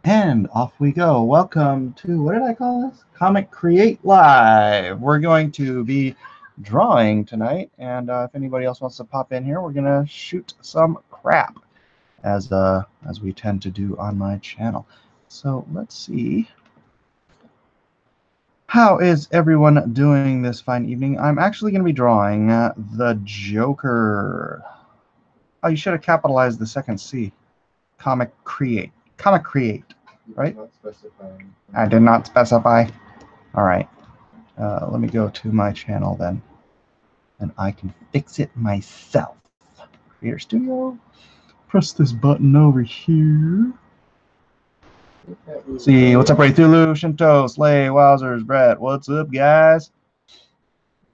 And off we go. Welcome to, what did I call this? Comic Create Live. We're going to be drawing tonight, and if anybody else wants to pop in here, we're going to shoot some crap, as we tend to do on my channel. So let's see. How is everyone doing this fine evening? I'm actually going to be drawing the Joker. Oh, you should have capitalized the second C. Comic Create. Comic Create. Right? I did not specify. All right. Let me go to my channel then, and I can fix it myself. Creator Studio. Press this button over here. See, what's up, Ray Thulu, Shinto, Slay, Wowzers, Brett? What's up, guys?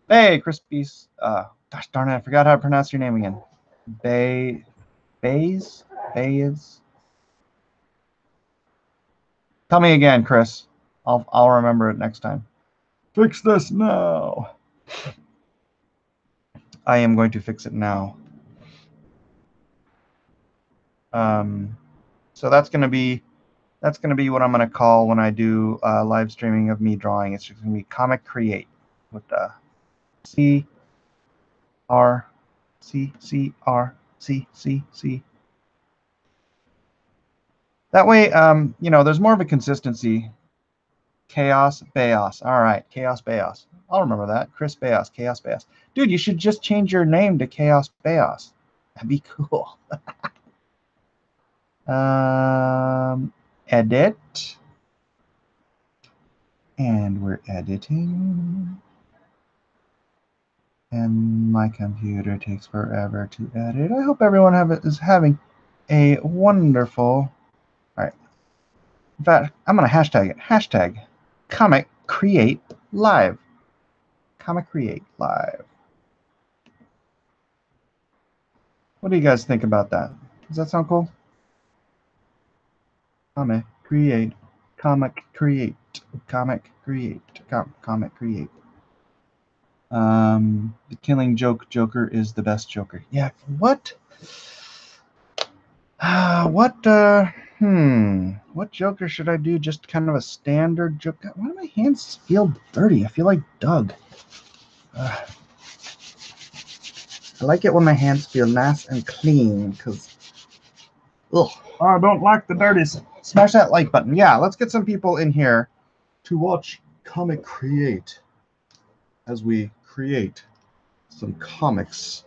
Hey, Crispy. Gosh darn it, I forgot how to pronounce your name again. Bays? Tell me again, Chris. I'll remember it next time. Fix this now. I am going to fix it now. So that's gonna be what I'm gonna call when I do live streaming of me drawing. It's just gonna be Comic Create with C R C C R C C C. That way, you know, there's more of a consistency. Chaos Bayos. All right, Chaos Bayos. I'll remember that. Chris Bayos, Chaos Bayos. Dude, you should just change your name to Chaos Bayos. That'd be cool. Edit. And we're editing. And my computer takes forever to edit. I hope everyone is having a wonderful... All right. In fact, I'm going to hashtag it. Hashtag Comic Create Live. Comic Create Live. What do you guys think about that? Does that sound cool? Comic Create. Comic Create. Comic Create. Comic Create. The Killing Joke Joker is the best Joker. Yeah, what? What Joker should I do? Just kind of a standard Joker? Why do my hands feel dirty? I feel like Doug. I like it when my hands feel nice and clean, because I don't like the dirties. Smash that like button. Yeah, let's get some people in here to watch Comic Create as we create some comics.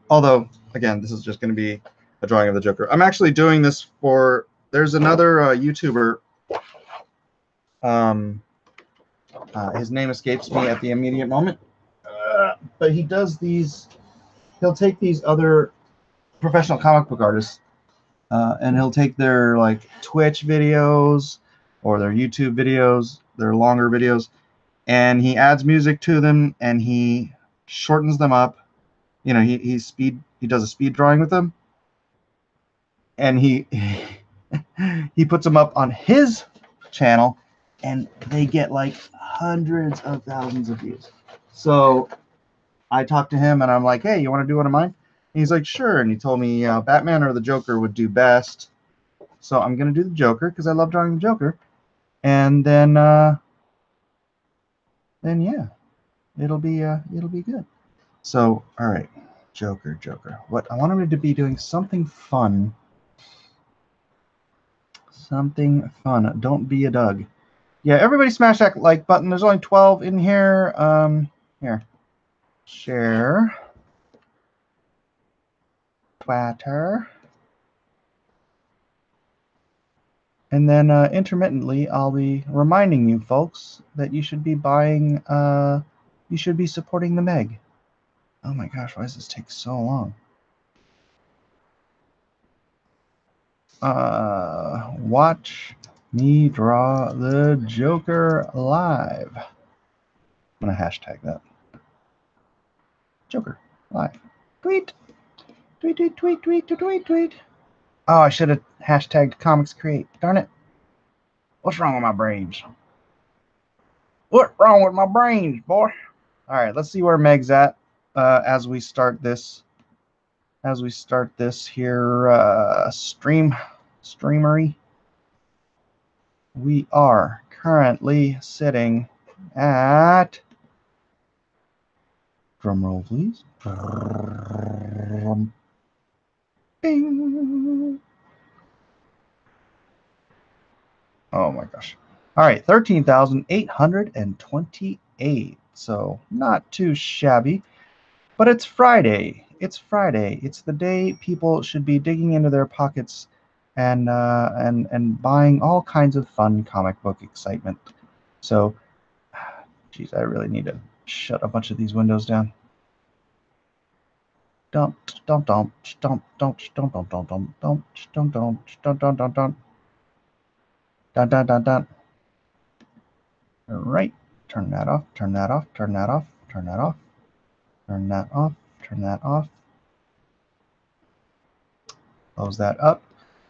Although, again, this is just going to be a drawing of the Joker. I'm actually doing this for... There's another YouTuber. His name escapes me at the immediate moment. But he does these... He'll take these other professional comic book artists, and he'll take their like Twitch videos or their YouTube videos, their longer videos, and he adds music to them, and he shortens them up. You know, he does a speed drawing with them, and he puts them up on his channel, and they get like hundreds of thousands of views. So I talked to him, and I'm like, hey, you want to do one of mine? And he's like, sure. And he told me Batman or the Joker would do best. So I'm gonna do the Joker because I love drawing the Joker, and then yeah, it'll be good. So, all right, Joker. What I want him to be doing something fun. Something fun. Don't be a Doug. Yeah, everybody smash that like button. There's only 12 in here. Here. Share. Twitter. And then intermittently, I'll be reminding you folks that you should be buying, you should be supporting the Meg. Oh my gosh, why does this take so long? Watch me draw the Joker live. I'm gonna hashtag that. Joker live. Tweet. Tweet, tweet, tweet, tweet, tweet, tweet. Oh, I should have hashtagged Comics Create. Darn it. What's wrong with my brains? What's wrong with my brains, boy? All right, let's see where Meg's at as we start this. Here stream. streamery. We are currently sitting at, drum roll please. Bing. Oh my gosh. All right, 13,828. So not too shabby, but it's Friday. It's Friday. It's the day people should be digging into their pockets and buying all kinds of fun comic book excitement. So, geez, I really need to shut a bunch of these windows down. Don't. All right, turn that off, turn that off, turn that off, turn that off, turn that off, turn that off. Close that up.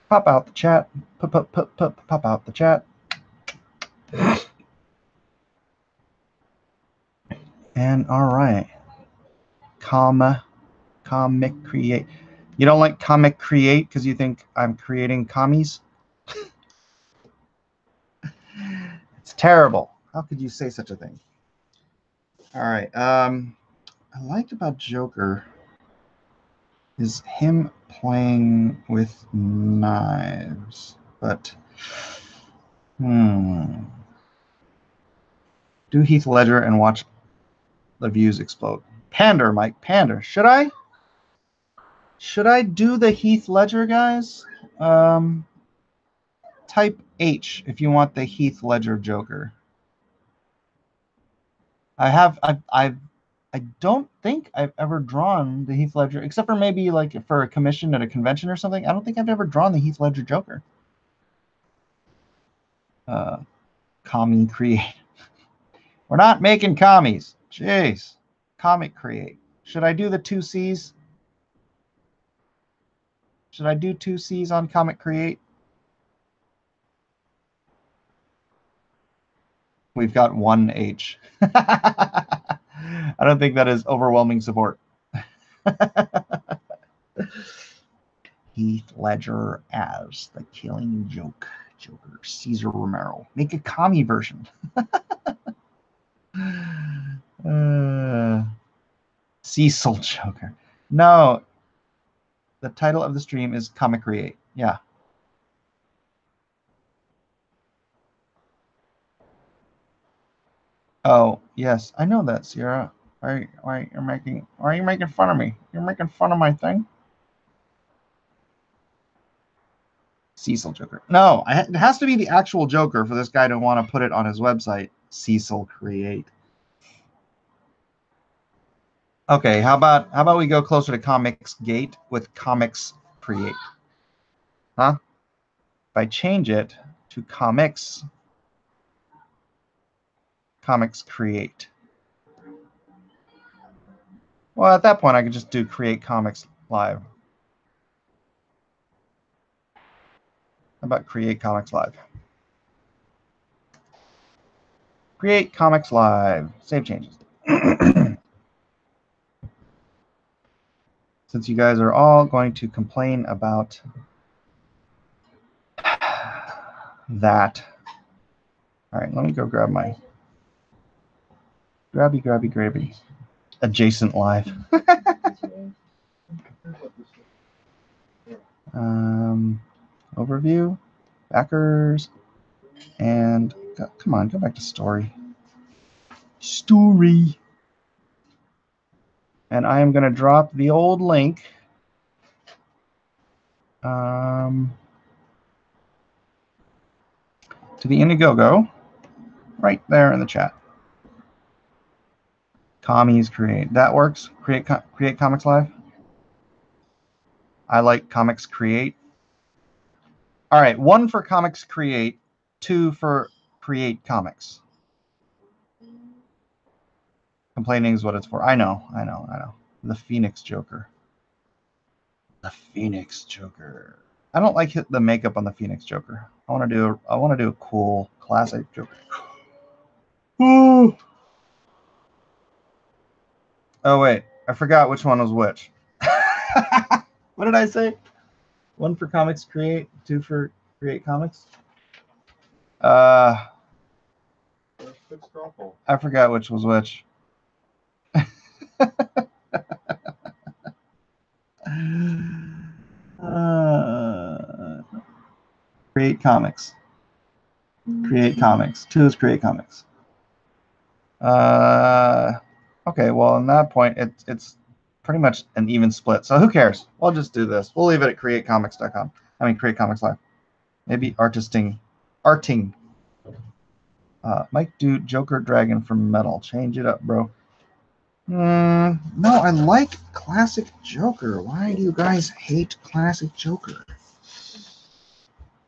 Pop out the chat. Pop out the chat. And all right. Comic create. You don't like comic create because you think I'm creating commies? It's terrible. How could you say such a thing? All right. I liked about Joker is him playing with knives, but do Heath Ledger and watch the views explode. Pander, Mike, pander. Should I do the Heath Ledger, guys? Type H if you want the Heath Ledger Joker. I don't think I've ever drawn the Heath Ledger, except for maybe like for a commission at a convention or something. I don't think I've ever drawn the Heath Ledger Joker. Commie create. We're not making commies. Jeez. Comic create. Should I do the 2 C's? Should I do 2 C's on comic create? We've got 1 H. I don't think that is overwhelming support. Heath Ledger as the Killing Joker. Cesar Romero. Make a commie version. Cecil Joker. No. The title of the stream is Comic Create. Yeah. Oh, yes. I know that, Sierra. Why are you making fun of me? You're making fun of my thing? Cecil Joker. No, it has to be the actual Joker for this guy to want to put it on his website. Cecil Create. Okay, how about we go closer to Comics Gate with Comics Create? Huh? If I change it to Comics Create. Well, at that point, I could just do Create Comics Live. How about Create Comics Live? Create Comics Live. Save changes. Since you guys are all going to complain about that. All right, let me go grab my grabby. Adjacent live. Overview, backers, and come on, go back to story. Story. And I am going to drop the old link. To the Indiegogo right there in the chat. Commies Create. That works. Create Comics Live. I like Comics Create. All right, 1 for Comics Create, 2 for Create Comics. Complaining is what it's for. I know. The Phoenix Joker. The Phoenix Joker. I don't like the makeup on the Phoenix Joker. I want to do a cool classic Joker. Ooh. Oh wait, I forgot which one was which. What did I say? 1 for Comics Create, 2 for CreateComics. I forgot which was which. CreateComics. CreateComics. 2 is CreateComics. Okay, well, on that point, it's pretty much an even split. So who cares? We'll just do this. We'll leave it at CreateComics.com. I mean, CreateComics Live. Maybe arting. Mike, do Joker Dragon from Metal. Change it up, bro. No, I like classic Joker. Why do you guys hate classic Joker?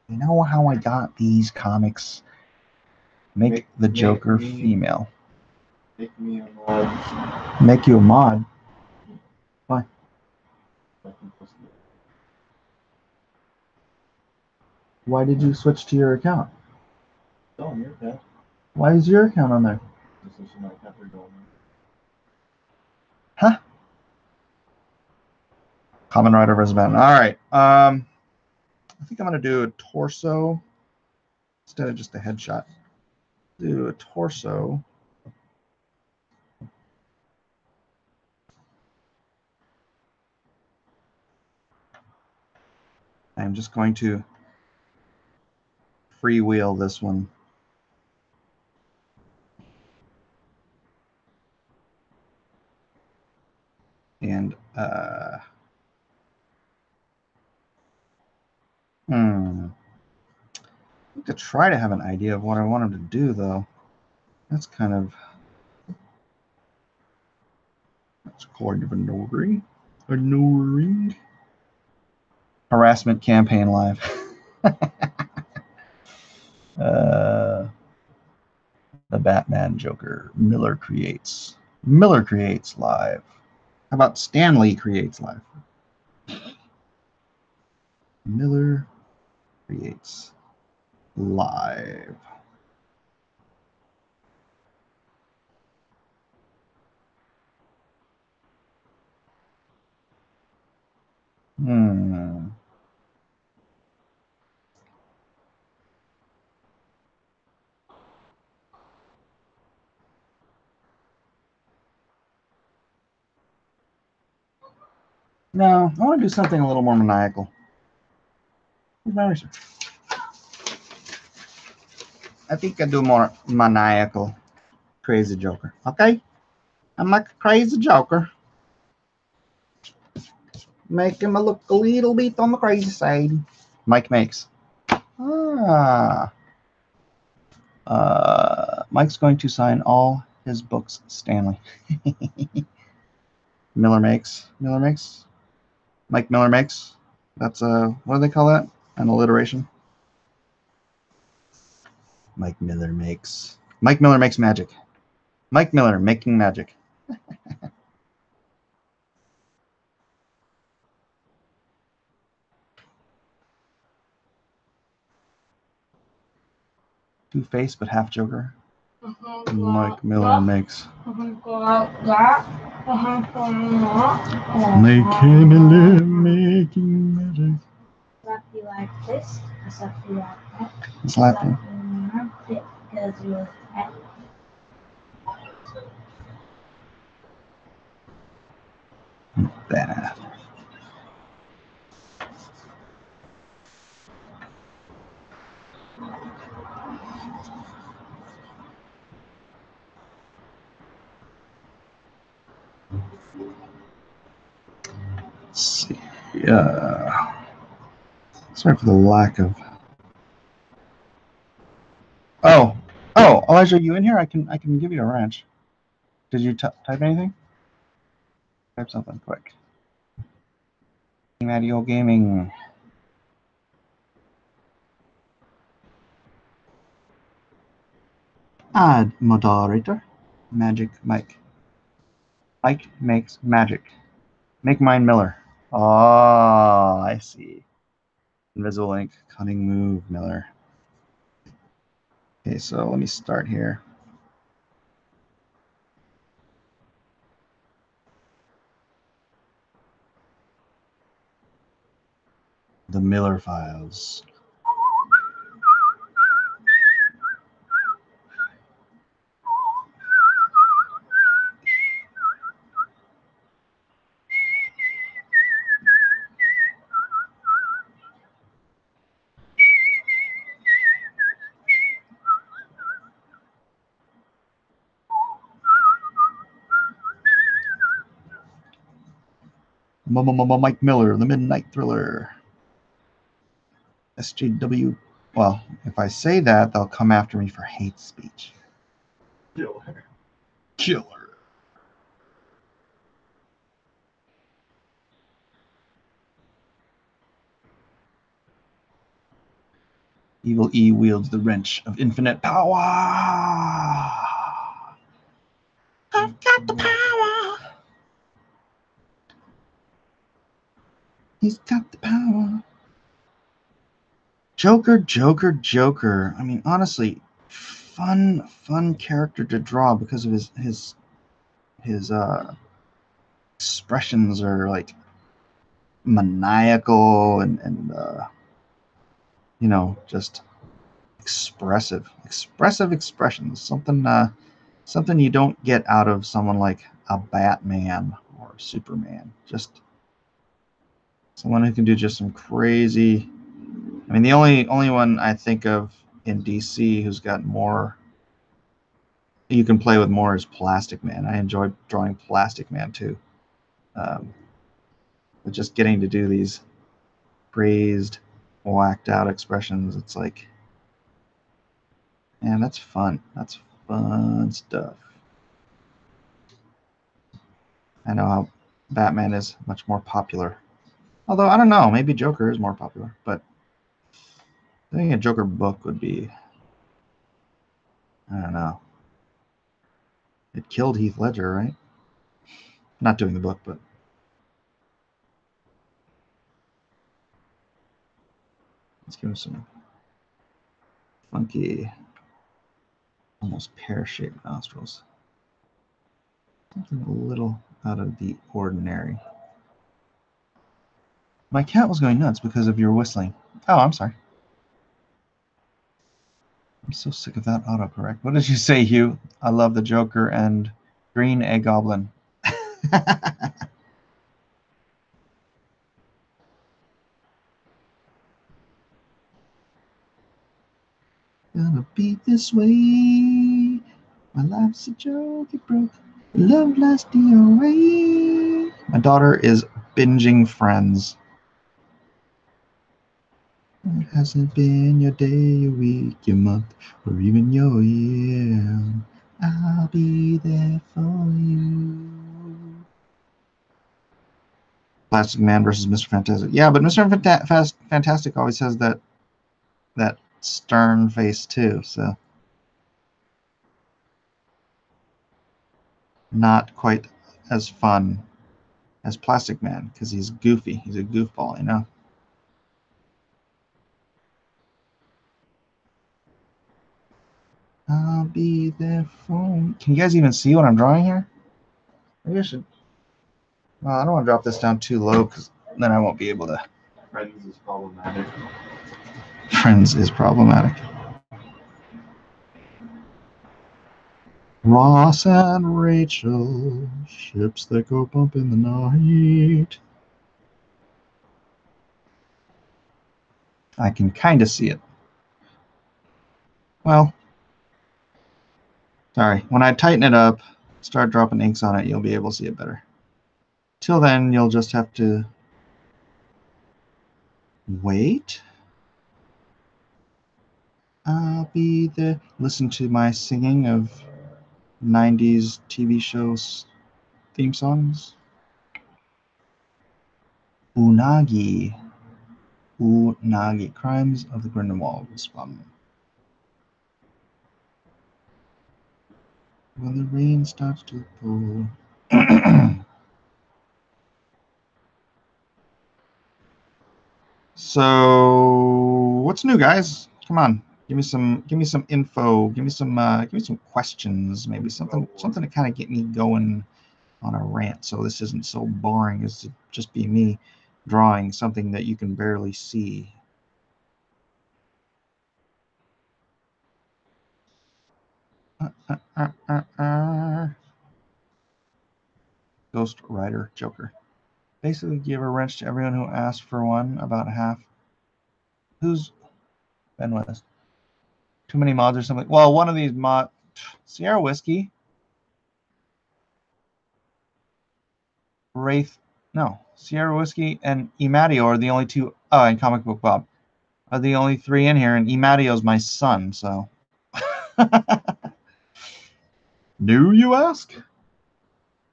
You know how I got these comics? Make the Joker female. Make me a mod. Make you a mod? Why? Why did you switch to your account? Oh, on your account. Why is your account on there? Huh? Common Rider versus Batman. All right. I think I'm gonna do a torso instead of just a headshot. Do a torso. I'm just going to freewheel this one. And I need to try to have an idea of what I want him to do, though. That's kind of annoying. Harassment campaign live. The Batman Joker. Miller creates live. How about Stanley creates live? Miller creates live. No, I want to do something a little more maniacal. I think I do more maniacal. Crazy Joker. Okay? I'm like a crazy Joker. Make him look a little bit on the crazy side. Mike makes. Mike's going to sign all his books, Stanley. Miller makes. Mike Miller makes. That's what do they call that? An alliteration. Mike Miller makes. Mike Miller makes magic. Mike Miller making magic. Two-Face, but half Joker. Mike Miller makes. Mike Miller making magic. Slap you like this, I slap you like that. Slap you. Because you're fat. That. Let's see. Sorry for the lack of. Oh, Elijah, are you in here? I can give you a wrench. Did you type anything? Type something quick. Mario Gaming. Add moderator. Magic Mike. Mike makes magic. Make mine Miller. Oh, I see. Invisible ink. Cunning move, Miller. Okay, so let me start here. The Miller Files. Mike Miller, The Midnight Thriller. SJW. Well, if I say that, they'll come after me for hate speech. Killer. Killer. Evil E wields the wrench of infinite power. I've got the power. He's got the power. Joker, Joker, Joker. I mean, honestly, fun character to draw because of his expressions are like maniacal and you know, just expressive expressions. Something you don't get out of someone like a Batman or Superman. Just someone who can do just some crazy. I mean, the only one I think of in DC who's got more you can play with more is Plastic Man. I enjoy drawing Plastic Man too. But just getting to do these crazed, whacked out expressions, it's like, man, that's fun. That's fun stuff. I know how Batman is much more popular. Although, I don't know, maybe Joker is more popular. But doing a Joker book would be, I don't know. It killed Heath Ledger, right? Not doing the book, but let's give him some funky, almost pear-shaped nostrils. Something a little out of the ordinary. My cat was going nuts because of your whistling. Oh, I'm sorry. I'm so sick of that autocorrect. What did you say, Hugh? I love the Joker and Green a Goblin. Gonna be this way. My life's a joke, it broke. Love lasting away. My daughter is binging Friends. It hasn't been your day, your week, your month, or even your year. I'll be there for you. Plastic Man versus Mr. Fantastic. Yeah, but Mr. Fantastic always has that stern face too, so not quite as fun as Plastic Man because he's goofy. He's a goofball, you know. I'll be there for you. Can you guys even see what I'm drawing here? Maybe I should. Well, I don't want to drop this down too low because then I won't be able to. Friends is problematic. Friends is problematic. Ross and Rachel, ships that go bump in the night. I can kind of see it. Well, sorry. When I tighten it up, start dropping inks on it, you'll be able to see it better. Till then, you'll just have to wait. I'll be there. Listen to my singing of 90s TV shows theme songs. Unagi. Unagi. Crimes of the Grindelwald Swamp. When the rain starts to pour. So, what's new, guys? Come on, give me some info. Give me some questions. Maybe something to kind of get me going on a rant. So this isn't so boring as to just be me drawing something that you can barely see. Ghost Rider Joker. Basically give a wrench to everyone who asked for one, about half. Who's Ben West? Too many mods or something? Well, one of these mod... Sierra Whiskey. Wraith... No. Sierra Whiskey and Emadio are the only two... Oh, and Comic Book Bob are the only three in here, and Emadio's my son, so... New, you ask?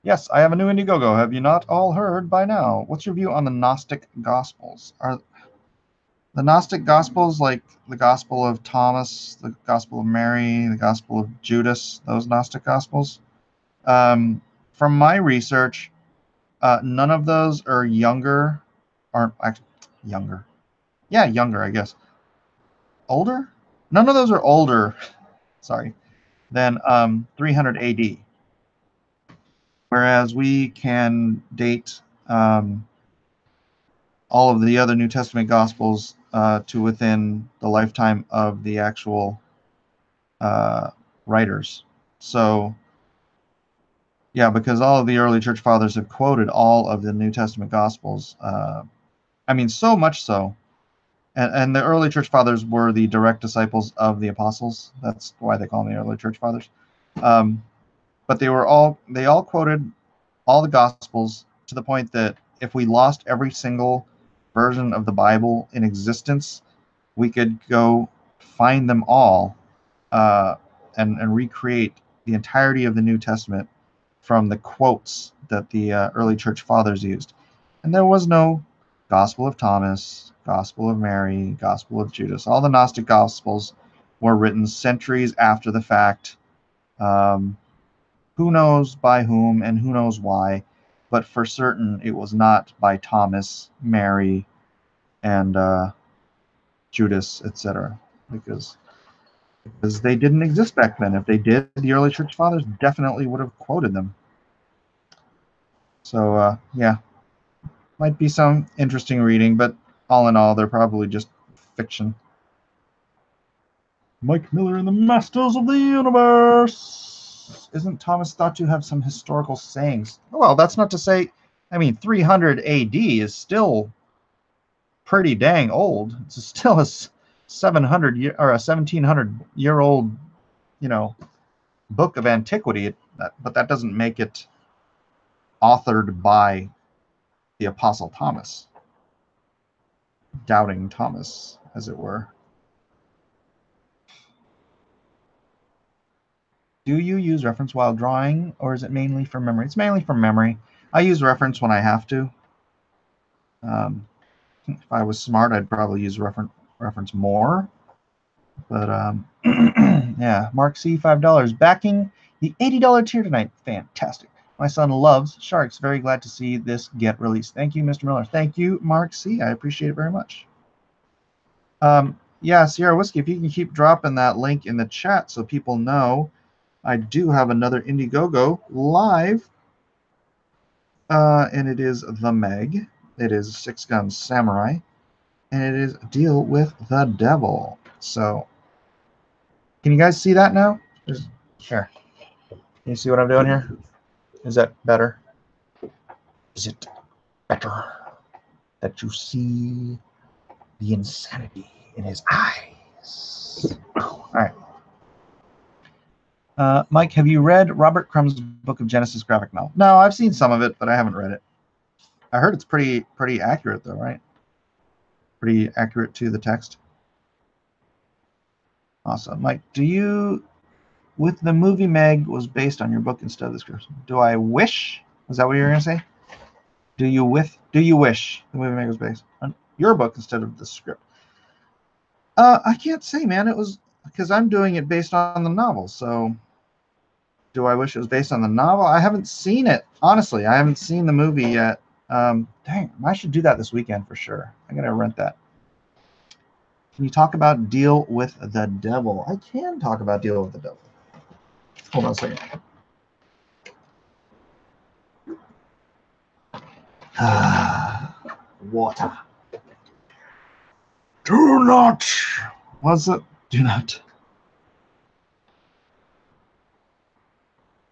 Yes, I have a new Indiegogo. Have you not all heard by now? What's your view on the Gnostic Gospels? Are the Gnostic Gospels like the Gospel of Thomas, the Gospel of Mary, the Gospel of Judas, those Gnostic Gospels? From my research, none of those are younger, aren't actually younger. Yeah, younger, I guess. Older? None of those are older, sorry, than 300 AD. Whereas we can date all of the other New Testament Gospels to within the lifetime of the actual writers. So, yeah, because all of the early church fathers have quoted all of the New Testament Gospels. I mean, so much so. And the early church fathers were the direct disciples of the apostles. That's why they call them the early church fathers. But they all quoted all the Gospels to the point that if we lost every single version of the Bible in existence, we could go find them all and recreate the entirety of the New Testament from the quotes that the early church fathers used. And there was no Gospel of Thomas, Gospel of Mary, Gospel of Judas. All the Gnostic Gospels were written centuries after the fact. Who knows by whom and who knows why, but for certain it was not by Thomas, Mary, and Judas, etc. Because they didn't exist back then. If they did, the early church fathers definitely would have quoted them. So, yeah, might be some interesting reading, but all in all, they're probably just fiction. Mike Miller and the Masters of the Universe. Isn't Thomas thought to have some historical sayings? Well, that's not to say, I mean, 300 AD is still pretty dang old. It's still a 700 year or a 1700-year-old, book of antiquity. But that doesn't make it authored by the Apostle Thomas, doubting Thomas, as it were. Do you use reference while drawing, or is it mainly from memory? It's mainly from memory. I use reference when I have to. If I was smart, I'd probably use reference more. But yeah, Mark C, $5 backing the $80 tier tonight. Fantastic. My son loves sharks. Very glad to see this get released. Thank you, Mr. Miller. Thank you, Mark C. I appreciate it very much. Yeah, Sierra Whiskey, if you can keep dropping that link in the chat so people know, I do have another Indiegogo live, and it is The Meg. It is SIXGUN Samurai, and it is Deal with the Devil. So, can you guys see that now? Here. Can you see what I'm doing here? Is that better? Is it better that you see the insanity in his eyes? All right. Mike, have you read Robert Crumb's Book of Genesis graphic novel? No, I've seen some of it, but I haven't read it. I heard it's pretty accurate, though, right? Pretty accurate to the text. Awesome. Mike, with the movie Meg was based on your book instead of the script. Do I wish? Is that what you were going to say? Do you wish the movie Meg was based on your book instead of the script? I can't say, man. It was because I'm doing it based on the novel, so... Do I wish it was based on the novel? I haven't seen it. Honestly, I haven't seen the movie yet. Dang, I should do that this weekend for sure. I'm going to rent that. Can you talk about Deal with the Devil? I can talk about Deal with the Devil. Hold on a second. water. Do not. What's it? Do not.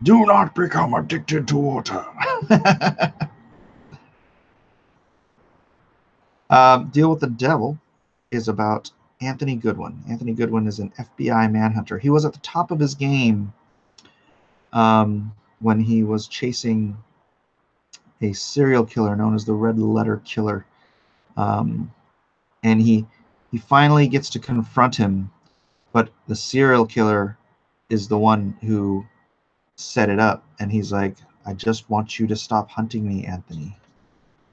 Do not become addicted to water. Deal with the Devil is about Anthony Goodwin. Anthony Goodwin is an FBI manhunter. He was at the top of his game when he was chasing a serial killer known as the Red Letter Killer. And he finally gets to confront him, but the serial killer is the one who set it up. And he's like, I just want you to stop hunting me, Anthony.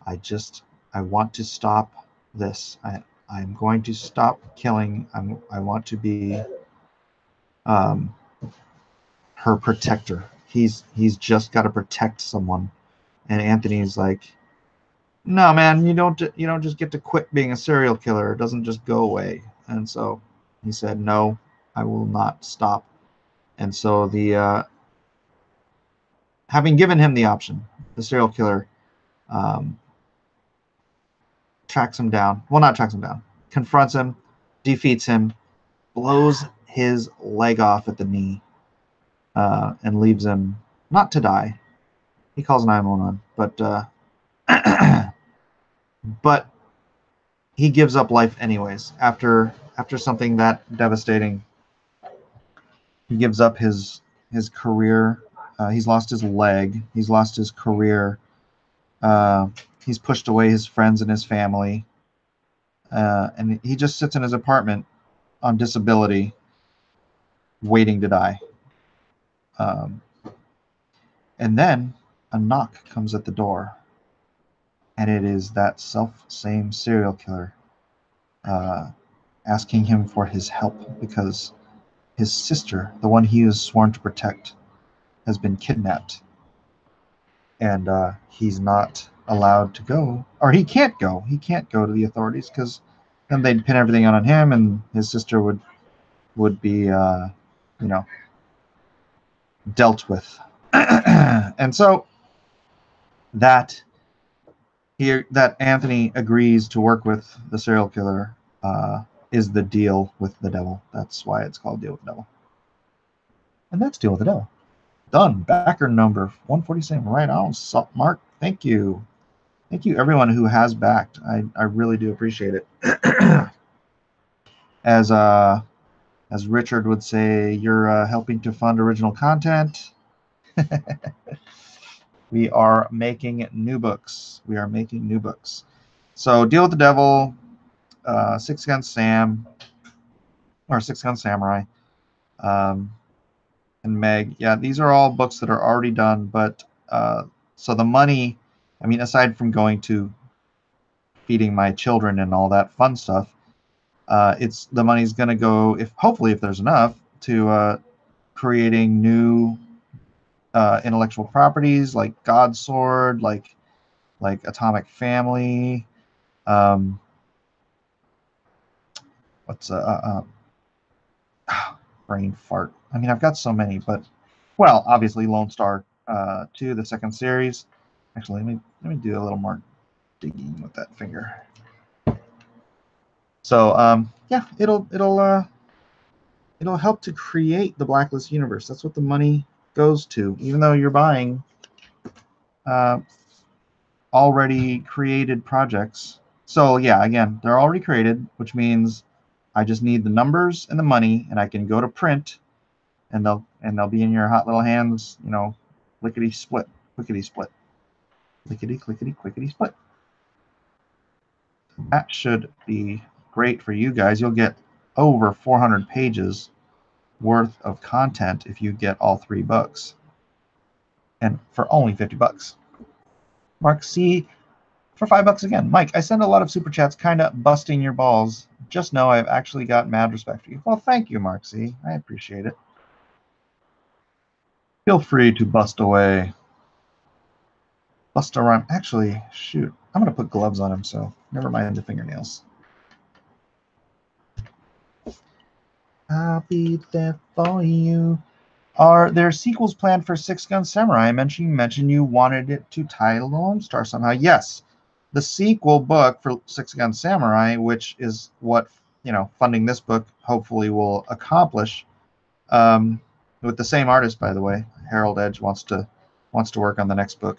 I want to stop this. I'm going to stop killing. I want to be her protector. He's just got to protect someone. And Anthony's like, no, man, you don't just get to quit being a serial killer. It doesn't just go away. And so he said, no, I will not stop. And so the having given him the option, the serial killer tracks him down. Well, not tracks him down. Confronts him, defeats him, blows his leg off at the knee, and leaves him not to die. He calls 911, but he gives up life anyways. After something that devastating, he gives up his career. He's lost his leg. He's lost his career. He's pushed away his friends and his family. And he just sits in his apartment on disability, waiting to die. And then a knock comes at the door. And it is that same serial killer asking him for his help because his sister, the one he was sworn to protect, has been kidnapped. And he's not allowed to go, or he can't go. He can't go to the authorities because then they'd pin everything on him, and his sister would be, dealt with. And so that Anthony agrees to work with the serial killer is the deal with the devil. That's why it's called Deal with the Devil. And that's Deal with the Devil. Done. Backer number 147. Right on. Sup, Mark. Thank you. Thank you, everyone who has backed. I really do appreciate it. As Richard would say, you're helping to fund original content. We are making new books. We are making new books. So Deal with the Devil, SIXGUN Sam, or SIXGUN Samurai, and Meg. Yeah, these are all books that are already done. But so the money, I mean, aside from going to feeding my children and all that fun stuff, the money's going to go, hopefully if there's enough, to creating new intellectual properties like God's Sword, like Atomic Family. Brain fart. I mean, I've got so many, but obviously LONESTAR 2, the second series. Actually, let me do a little more digging with that finger. So yeah, it'll help to create the Blacklist universe. That's what the money goes to, even though you're buying already created projects. So yeah, again, they're already created, which means I just need the numbers and the money, and I can go to print, and they'll be in your hot little hands, lickety split, clickety split, lickety clickety quickety split. That should be great for you guys. You'll get over 400 pages worth of content if you get all 3 books, and for only $50. Mark C for $5 again. Mike, I send a lot of super chats, kind of busting your balls. Just know I've actually got mad respect for you. Well, thank you, Mark C. I appreciate it. Feel free to bust away. Bust around. Actually, shoot, I'm gonna put gloves on him, so never mind the fingernails. I'll be there for you. Are there sequels planned for SIXGUN Samurai? I mentioned you wanted it to title LONESTAR somehow. Yes, the sequel book for Six Gun Samurai, which is what, you know, funding this book hopefully will accomplish. With the same artist, by the way, Harold Edge wants to work on the next book.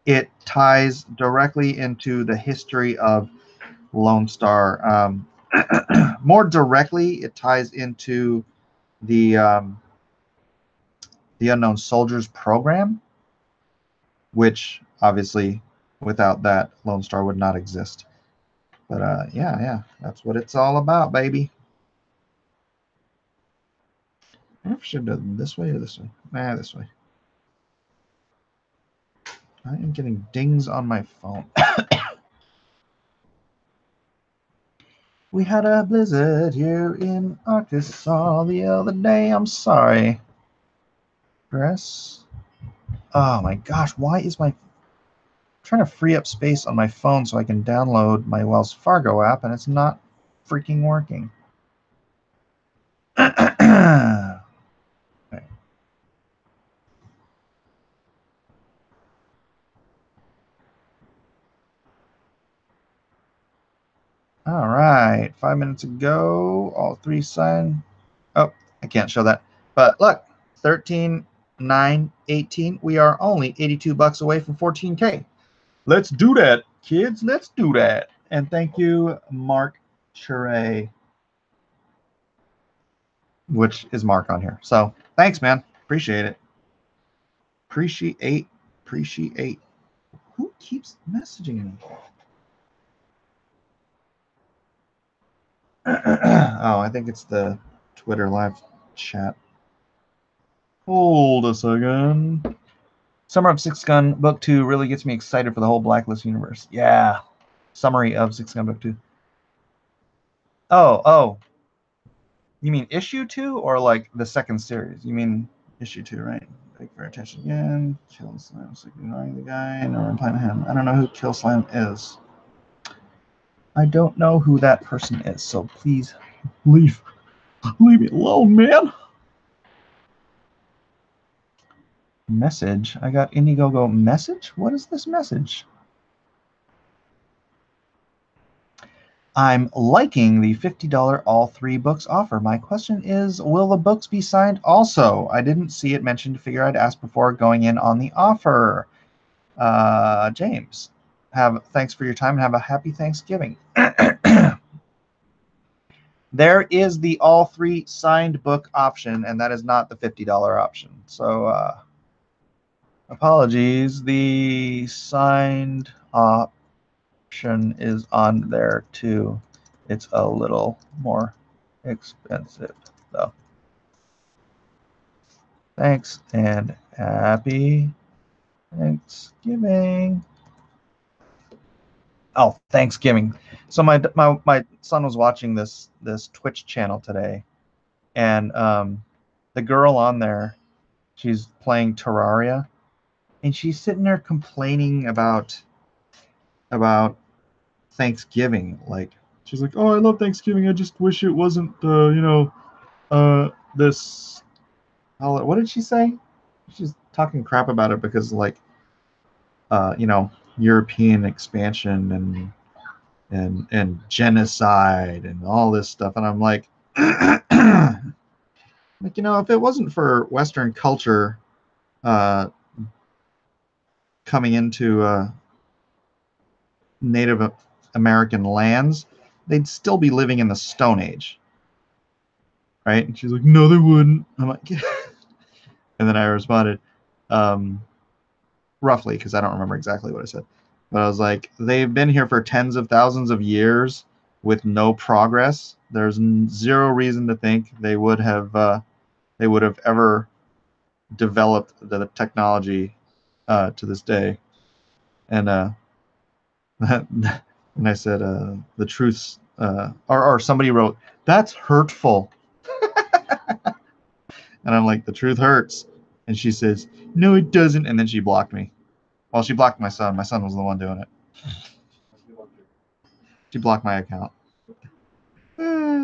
It ties directly into the history of Lone Star. More directly, it ties into the Unknown Soldiers program, which obviously without that, Lone Star would not exist. But yeah, that's what it's all about, baby. I wonder if I should do it this way or this way. Nah, this way. I am getting dings on my phone. We had a blizzard here in Arkansas the other day. I'm sorry. Press. Oh my gosh, why is my... I'm trying to free up space on my phone so I can download my Wells Fargo app, and it's not freaking working. Okay. All right, 5 minutes ago, all three signed. Oh, I can't show that. But look, 13, 9, 18. We are only $82 away from 14K. Let's do that, kids. Let's do that. And thank you, Mark Chere, which is Mark on here. So thanks, man. Appreciate it. Appreciate. Who keeps messaging me? Oh, I think it's the Twitter live chat. Hold a second. Summer of Six Gun Book 2 really gets me excited for the whole Blacklist universe. Yeah. Summary of Six Gun Book 2. Oh. You mean issue 2 or like the second series? You mean issue 2, right? Thank you for your attention again. Kill Slam. It's like ignoring the guy. No reply to him. I don't know who Kill Slam is. I don't know who that person is, so please leave me alone, man. Message. I got Indiegogo message. What is this message? I'm liking the $50 all 3 books offer. My question is, will the books be signed also? I didn't see it mentioned. Figure I'd ask before going in on the offer. James, thanks for your time and have a happy Thanksgiving. There is the all 3 signed book option, and that is not the $50 option. So apologies. The signed option is on there too. It's a little more expensive though. Thanks and happy Thanksgiving. Oh, Thanksgiving. So my son was watching this Twitch channel today, and the girl on there, she's playing Terraria, and she's sitting there complaining about Thanksgiving. Like, she's like, oh, I love Thanksgiving. I just wish it wasn't this holiday. What did she say? She's talking crap about it because like European expansion and genocide and all this stuff. And I'm like, like, if it wasn't for Western culture coming into Native American lands, they'd still be living in the Stone Age. Right? And she's like, no, they wouldn't. I'm like, and then I responded, roughly, because I don't remember exactly what I said. But I was like, they've been here for tens of thousands of years with no progress. There's zero reason to think they would have ever developed the technology to this day. And and I said, the truth's or somebody wrote, that's hurtful. And I'm like, the truth hurts. And she says, no, it doesn't. And then she blocked me. Well, she blocked my son. My son was the one doing it. She blocked my account.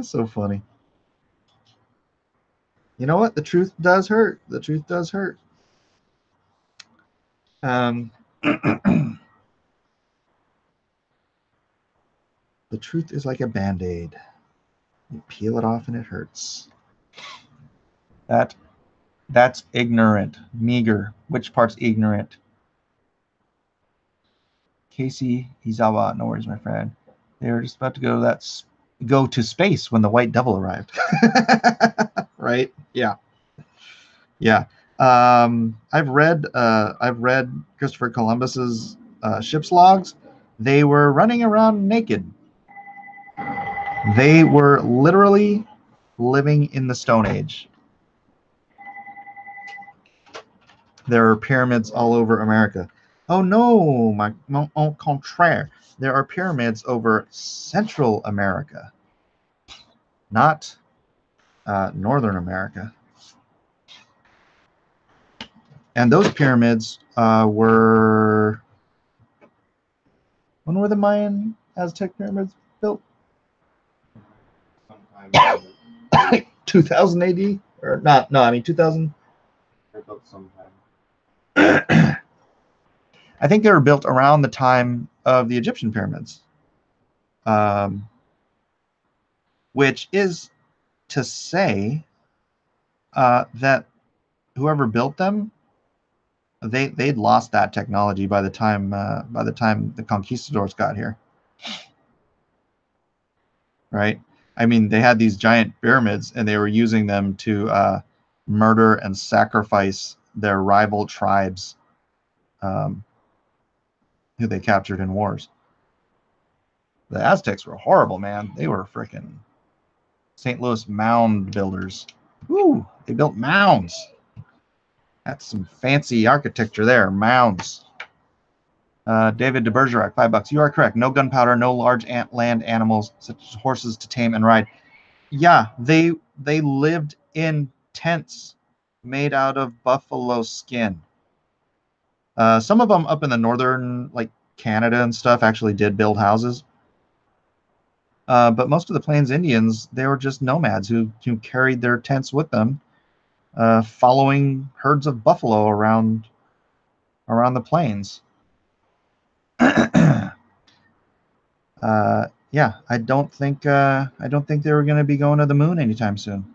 So funny. You know what? The truth does hurt. The truth does hurt. The truth is like a Band-Aid. You peel it off and it hurts. That's ignorant. Meager. Which part's ignorant? Casey Izawa, no worries, my friend. They were just about to go to space when the White Devil arrived. Right? Yeah. Yeah. I've read Christopher Columbus's ship's logs. They were running around naked. They were literally living in the Stone Age. There are pyramids all over America. Oh no, au contraire. There are pyramids over Central America, not Northern America. And those pyramids were... When were the Mayan Aztec pyramids built? Sometime 2000 AD? Or not? No, I mean 2000. they're built sometime. I think they were built around the time of the Egyptian pyramids, which is to say that whoever built them, they'd lost that technology by the time the conquistadors got here. Right? I mean, they had these giant pyramids, and they were using them to murder and sacrifice their rival tribes, who they captured in wars. The Aztecs were horrible, man. They were freaking St. Louis mound builders. Woo! They built mounds. That's some fancy architecture there. Mounds. David de Bergerac, $5. You are correct. No gunpowder, no large land animals such as horses to tame and ride. Yeah, they lived in tents made out of buffalo skin. Some of them up in the northern, like Canada and stuff, actually did build houses. But most of the Plains Indians, they were just nomads who carried their tents with them, following herds of buffalo around the plains. Yeah, I don't think they were going to be going to the moon anytime soon.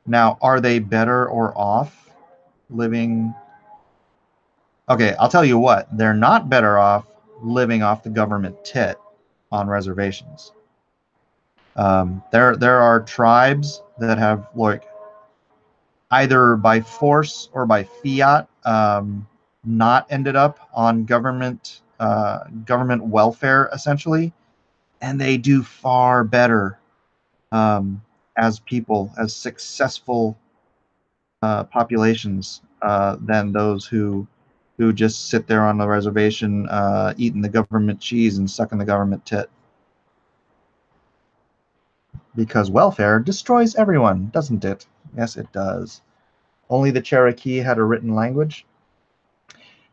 Now, are they better or off living? Okay, I'll tell you what. They're not better off living off the government tit on reservations. There are tribes that have, like, either by force or by fiat, not ended up on government welfare, essentially, and they do far better as people, as successful populations than those who just sit there on the reservation eating the government cheese and sucking the government tit. Because welfare destroys everyone, doesn't it? Yes, it does. Only the Cherokee had a written language.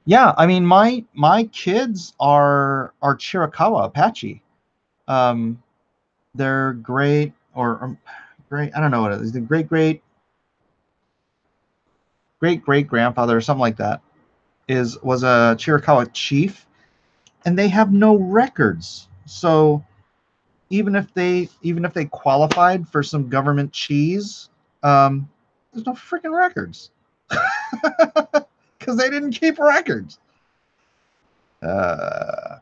Yeah, I mean, my kids are Chiricahua Apache. Their great or great, I don't know what it is. The great grandfather or something like that was a Chiricahua chief, and they have no records. So even if they qualified for some government cheese, there's no freaking records because they didn't keep records.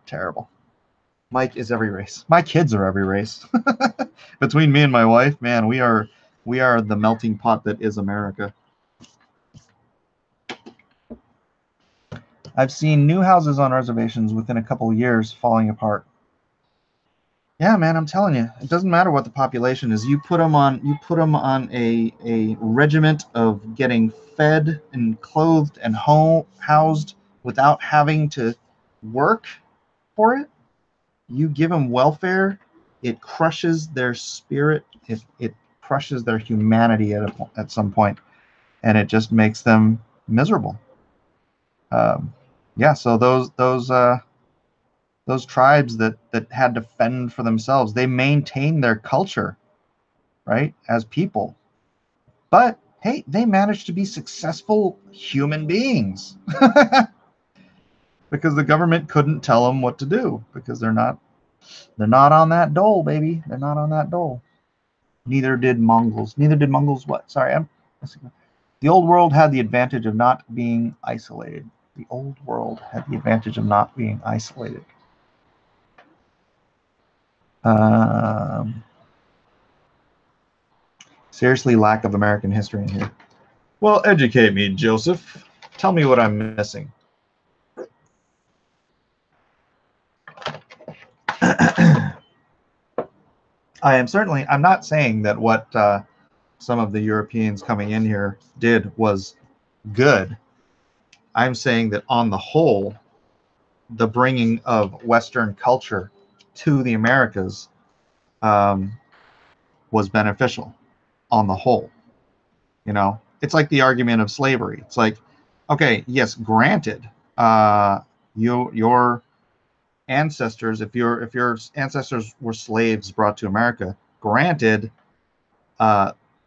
Terrible. Mike is every race. My kids are every race. Between me and my wife, man, we are the melting pot that is America. I've seen new houses on reservations within a couple of years falling apart. Yeah, man, I'm telling you, it doesn't matter what the population is. You put them on a regiment of getting fed and clothed and housed without having to work for it. You give them welfare, it crushes their spirit. It crushes their humanity at some point, and it just makes them miserable. Yeah, so those tribes that had to fend for themselves, they maintained their culture, right, as people. But hey, they managed to be successful human beings. because the government couldn't tell them what to do because they're not on that dole, baby. They're not on that dole. Neither did Mongols. Neither did Mongols what? Sorry, the old world had the advantage of not being isolated. The old world had the advantage of not being isolated. Seriously, lack of American history in here. Well, educate me, Joseph. Tell me what I'm missing. I'm not saying that what some of the Europeans coming in here did was good. I'm saying that on the whole, the bringing of Western culture to the Americas was beneficial on the whole. You know, it's like the argument of slavery. It's like, okay, yes, granted, your ancestors, if your ancestors were slaves brought to America, granted,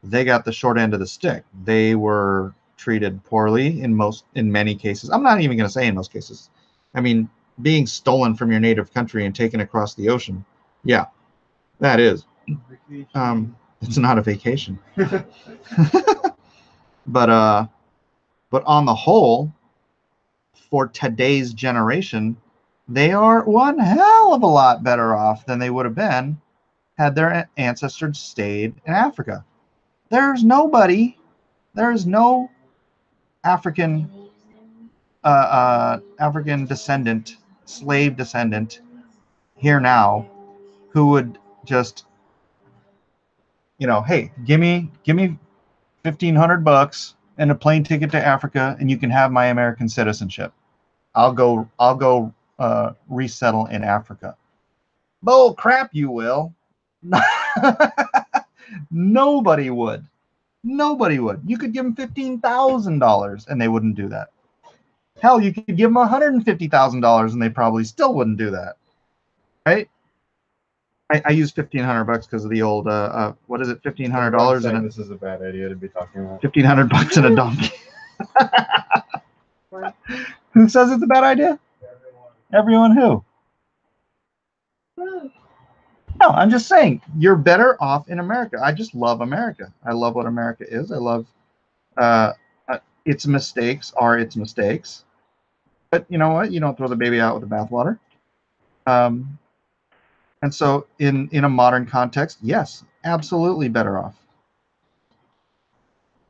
they got the short end of the stick. They were treated poorly in many cases. I'm not even going to say in most cases. I mean, being stolen from your native country and taken across the ocean, yeah, that is. It's not a vacation. But on the whole, for today's generation, they are one hell of a lot better off than they would have been had their ancestors stayed in Africa. There's no African descendant, slave descendant here now who would just, you know, hey, give me $1,500 and a plane ticket to Africa, and you can have my American citizenship. I'll go resettle in Africa. Bull crap, you will. Nobody would. Nobody would. You could give them $15,000 and they wouldn't do that. Hell, you could give them $150,000 and they probably still wouldn't do that. Right? I use $1,500 because of the old what is it? $1,500 and this is a bad idea to be talking about. $1,500 and a donkey. Who says it's a bad idea? Everyone who? No, I'm just saying you're better off in America. I just love America. I love what America is. I love its mistakes are its mistakes. But you know what? You don't throw the baby out with the bathwater. And so in a modern context, yes, absolutely better off.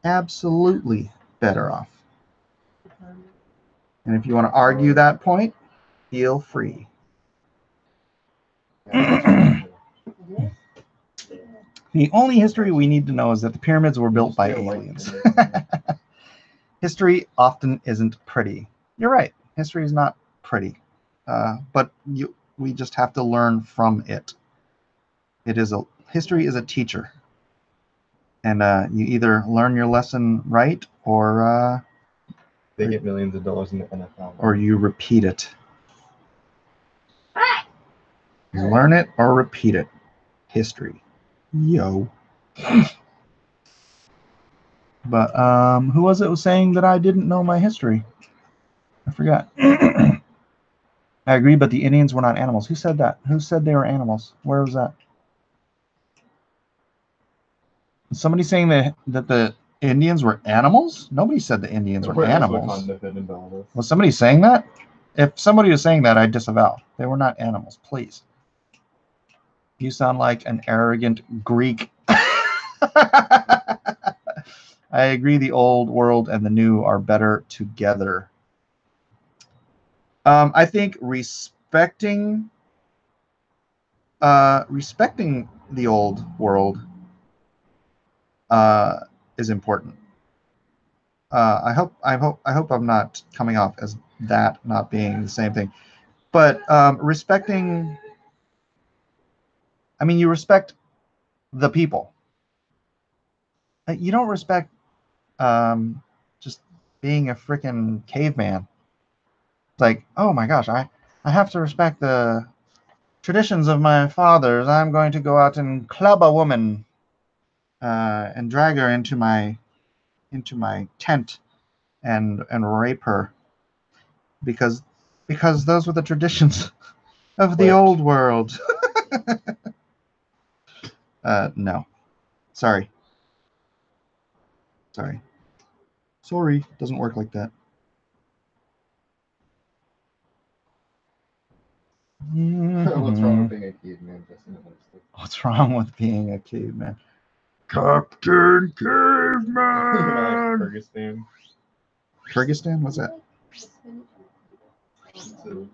Absolutely better off. And if you want to argue that point, feel free. The only history we need to know is that the pyramids were built by aliens. History often isn't pretty. You're right. History is not pretty. But we just have to learn from it. History is a teacher. And you either learn your lesson right or they get millions of dollars in the NFL. Or you repeat it. You learn it or repeat it. History. Yo. But who was it was saying that I didn't know my history? I forgot. I agree, but the Indians were not animals. Who said that? Who said they were animals? Where was that? Was somebody saying that the Indians were animals? Nobody said the Indians were animals. Was somebody saying that? If somebody was saying that, I disavow. They were not animals, please. You sound like an arrogant Greek. I agree the old world and the new are better together. I think respecting the old world is important. I hope I'm not coming off as that not being the same thing. But respecting, I mean, you respect the people. You don't respect just being a freaking caveman. It's like, oh my gosh, I have to respect the traditions of my fathers. I'm going to go out and club a woman and drag her into my tent and rape her because because those were the traditions of the Correct. old world. No. Sorry. Sorry. Sorry. Doesn't work like that. What's wrong with being a caveman? What's wrong with being a caveman? Captain Caveman! Kyrgyzstan. Kyrgyzstan? What's that? So,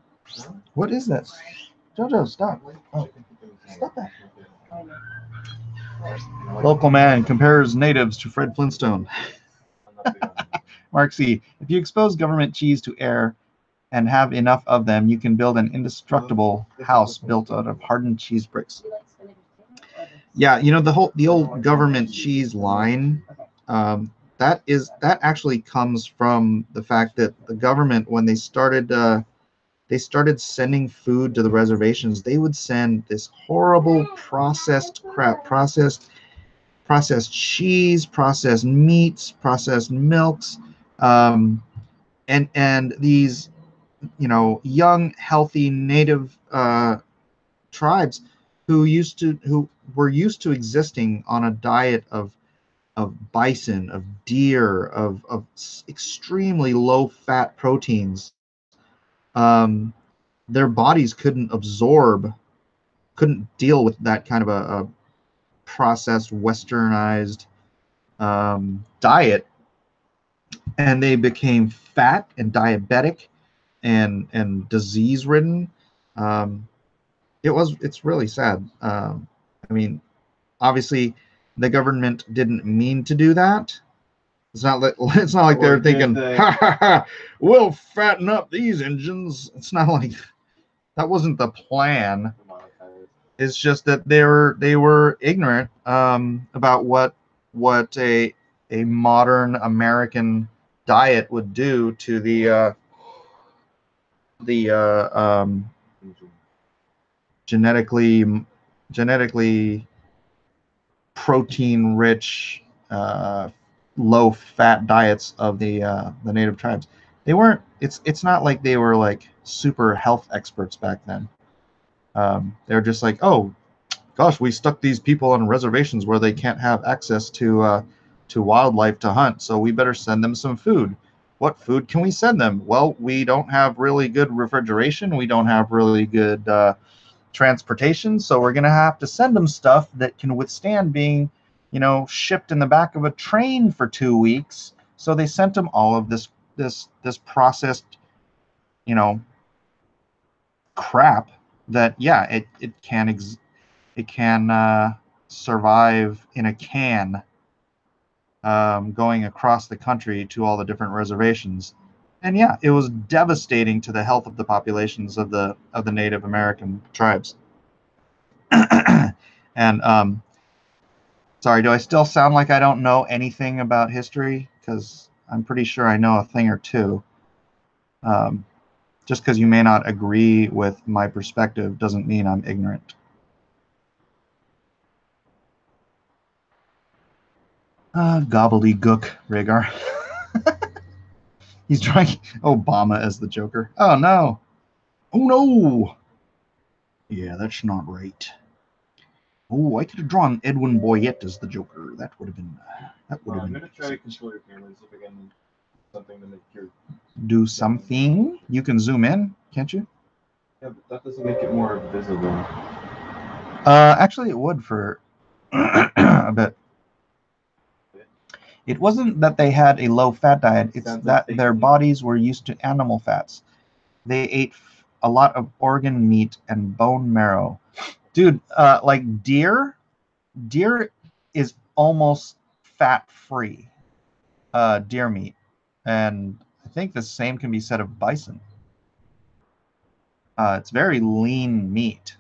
What is that? Jojo, stop. Oh, stop that. Local man compares natives to Fred Flintstone. Mark C. If you expose government cheese to air and have enough of them, you can build an indestructible house built out of hardened cheese bricks. Yeah, you know the old government cheese line. That actually comes from the fact that the government, when they started sending food to the reservations, they would send this horrible processed crap, processed cheese, processed meats, processed milks, and these, you know, young, healthy native tribes who were used to existing on a diet of bison, of deer, of extremely low fat proteins. Their bodies couldn't deal with that kind of a processed, westernized diet, and they became fat and diabetic and disease ridden. It's really sad. I mean, obviously, the government didn't mean to do that. It's not like they're thinking, ha ha ha, we'll fatten up these engines. It's not like that wasn't the plan. It's just that they were ignorant about what a modern American diet would do to the genetically protein rich low fat diets of the native tribes. They weren't. It's not like they were like super health experts back then. They're just like, oh gosh, we stuck these people on reservations where they can't have access to wildlife to hunt, so we better send them some food. What food can we send them? Well, we don't have really good refrigeration. We don't have really good transportation, so we're going to have to send them stuff that can withstand being, you know, shipped in the back of a train for 2 weeks. So they sent them all of this processed, you know, crap that, yeah, it can survive in a can, going across the country to all the different reservations. And yeah, it was devastating to the health of the populations of the Native American tribes. And sorry, do I still sound like I don't know anything about history? Because I'm pretty sure I know a thing or two. Just because you may not agree with my perspective doesn't mean I'm ignorant. Gobbledygook, Rhaegar. He's drawing Obama as the Joker. Oh no! Oh no! Yeah, that's not right. Oh, I could have drawn Edwin Boyette as the Joker. That would have been. I'm gonna try to control your camera and see if I can do something to make your. Do something. You can zoom in, can't you? Yeah, but that doesn't make it more visible. Actually, it would for a bit. It wasn't that they had a low-fat diet. It's that their bodies were used to animal fats. They ate a lot of organ meat and bone marrow. Dude, like deer is almost fat-free, deer meat. And I think the same can be said of bison. It's very lean meat.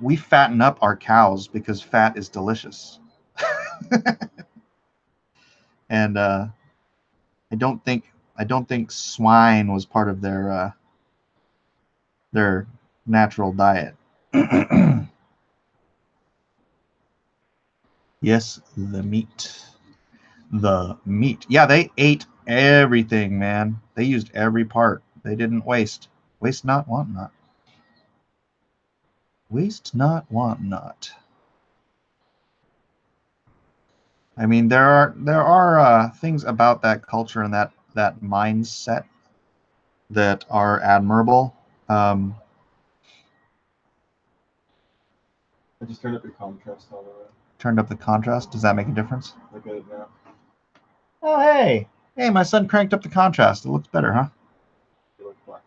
We fatten up our cows because fat is delicious. And I don't think swine was part of their natural diet. Yes, the meat. the meat. Yeah, they ate everything, man. They used every part. They didn't waste. Waste not, want not. Waste not, want not. I mean, there are things about that culture and that mindset that are admirable. I just turned up the contrast all the way. Turned up the contrast. Does that make a difference? Look at it now. Oh, hey. Hey, my son cranked up the contrast. It looks better, huh? You look black.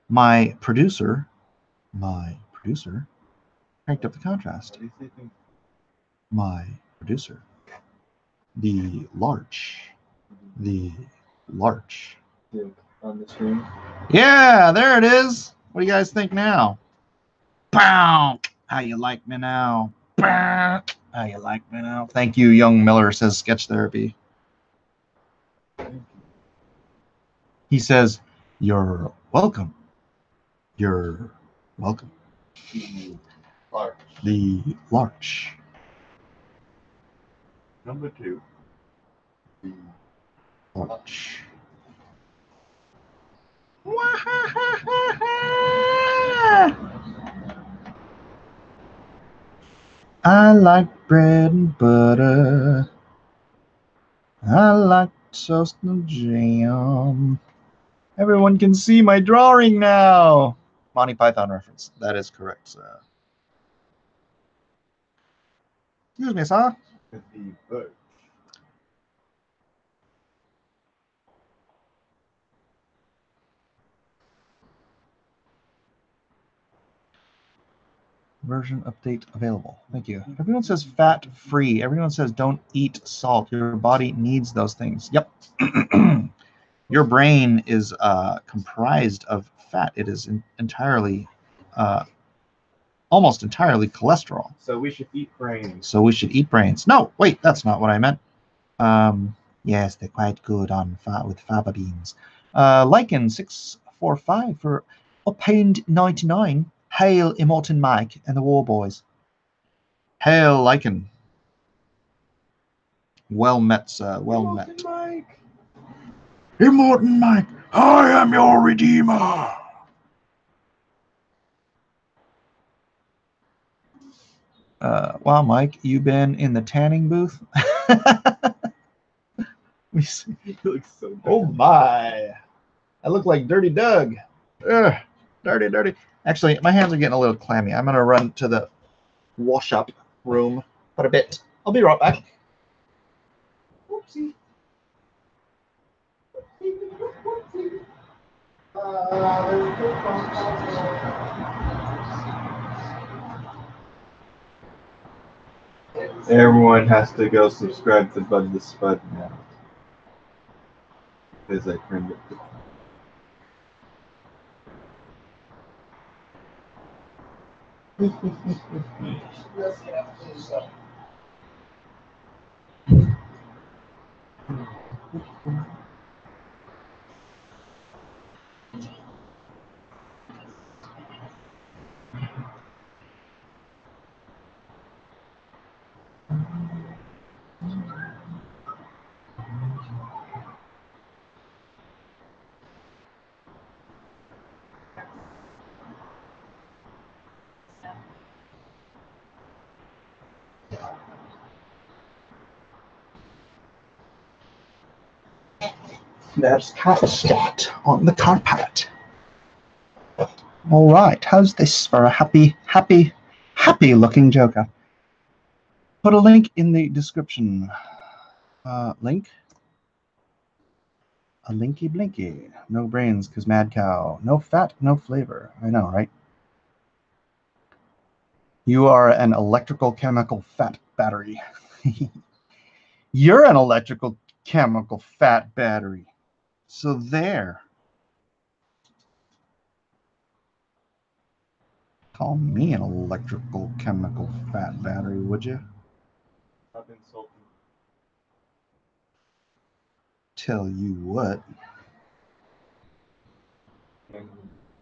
My producer cranked up the contrast. What do you think? My producer. The larch. The larch. On the screen. Yeah, there it is. What do you guys think now? Bow. How you like me now? Bow. How you like me now? Thank you, young Miller, says Sketch Therapy. He says, you're welcome. You're welcome. Large. The larch. Number 2. The Larch. I like bread and butter. I like toast and jam. Everyone can see my drawing now. Monty Python reference. That is correct, sir. Excuse me, sir. The birch. Version update available. Thank you. Everyone says fat free. Everyone says don't eat salt. Your body needs those things. Yep. Your brain is comprised of fat. It is entirely, almost entirely cholesterol. So we should eat brains. So we should eat brains. No, wait, that's not what I meant. Yes, they're quite good on with fava beans. Lycan 645 for Upained 99. Hail Immortan Mike and the War Boys. Hail Lycan. Well met, sir. Well met. Mike. Immortan Mike, I am your redeemer. Wow, Mike, you been in the tanning booth? We see. He looks so bad. Oh my! I look like Dirty Doug. Ugh, dirty. Actually, my hands are getting a little clammy. I'm gonna run to the wash-up room for a bit. I'll be right back. Whoopsie. Everyone has to go subscribe to Bud the Spud now. Because I turned it. There's cat scat on the carpet. All right, how's this for a happy looking Joker? Put a link in the description. Link. A linky blinky. No brains, cause mad cow. No fat, no flavor. I know, right? You are an electrical chemical fat battery. You're an electrical chemical fat battery. So there. Call me an electrical chemical fat battery, would you? I've insulted. Tell you what.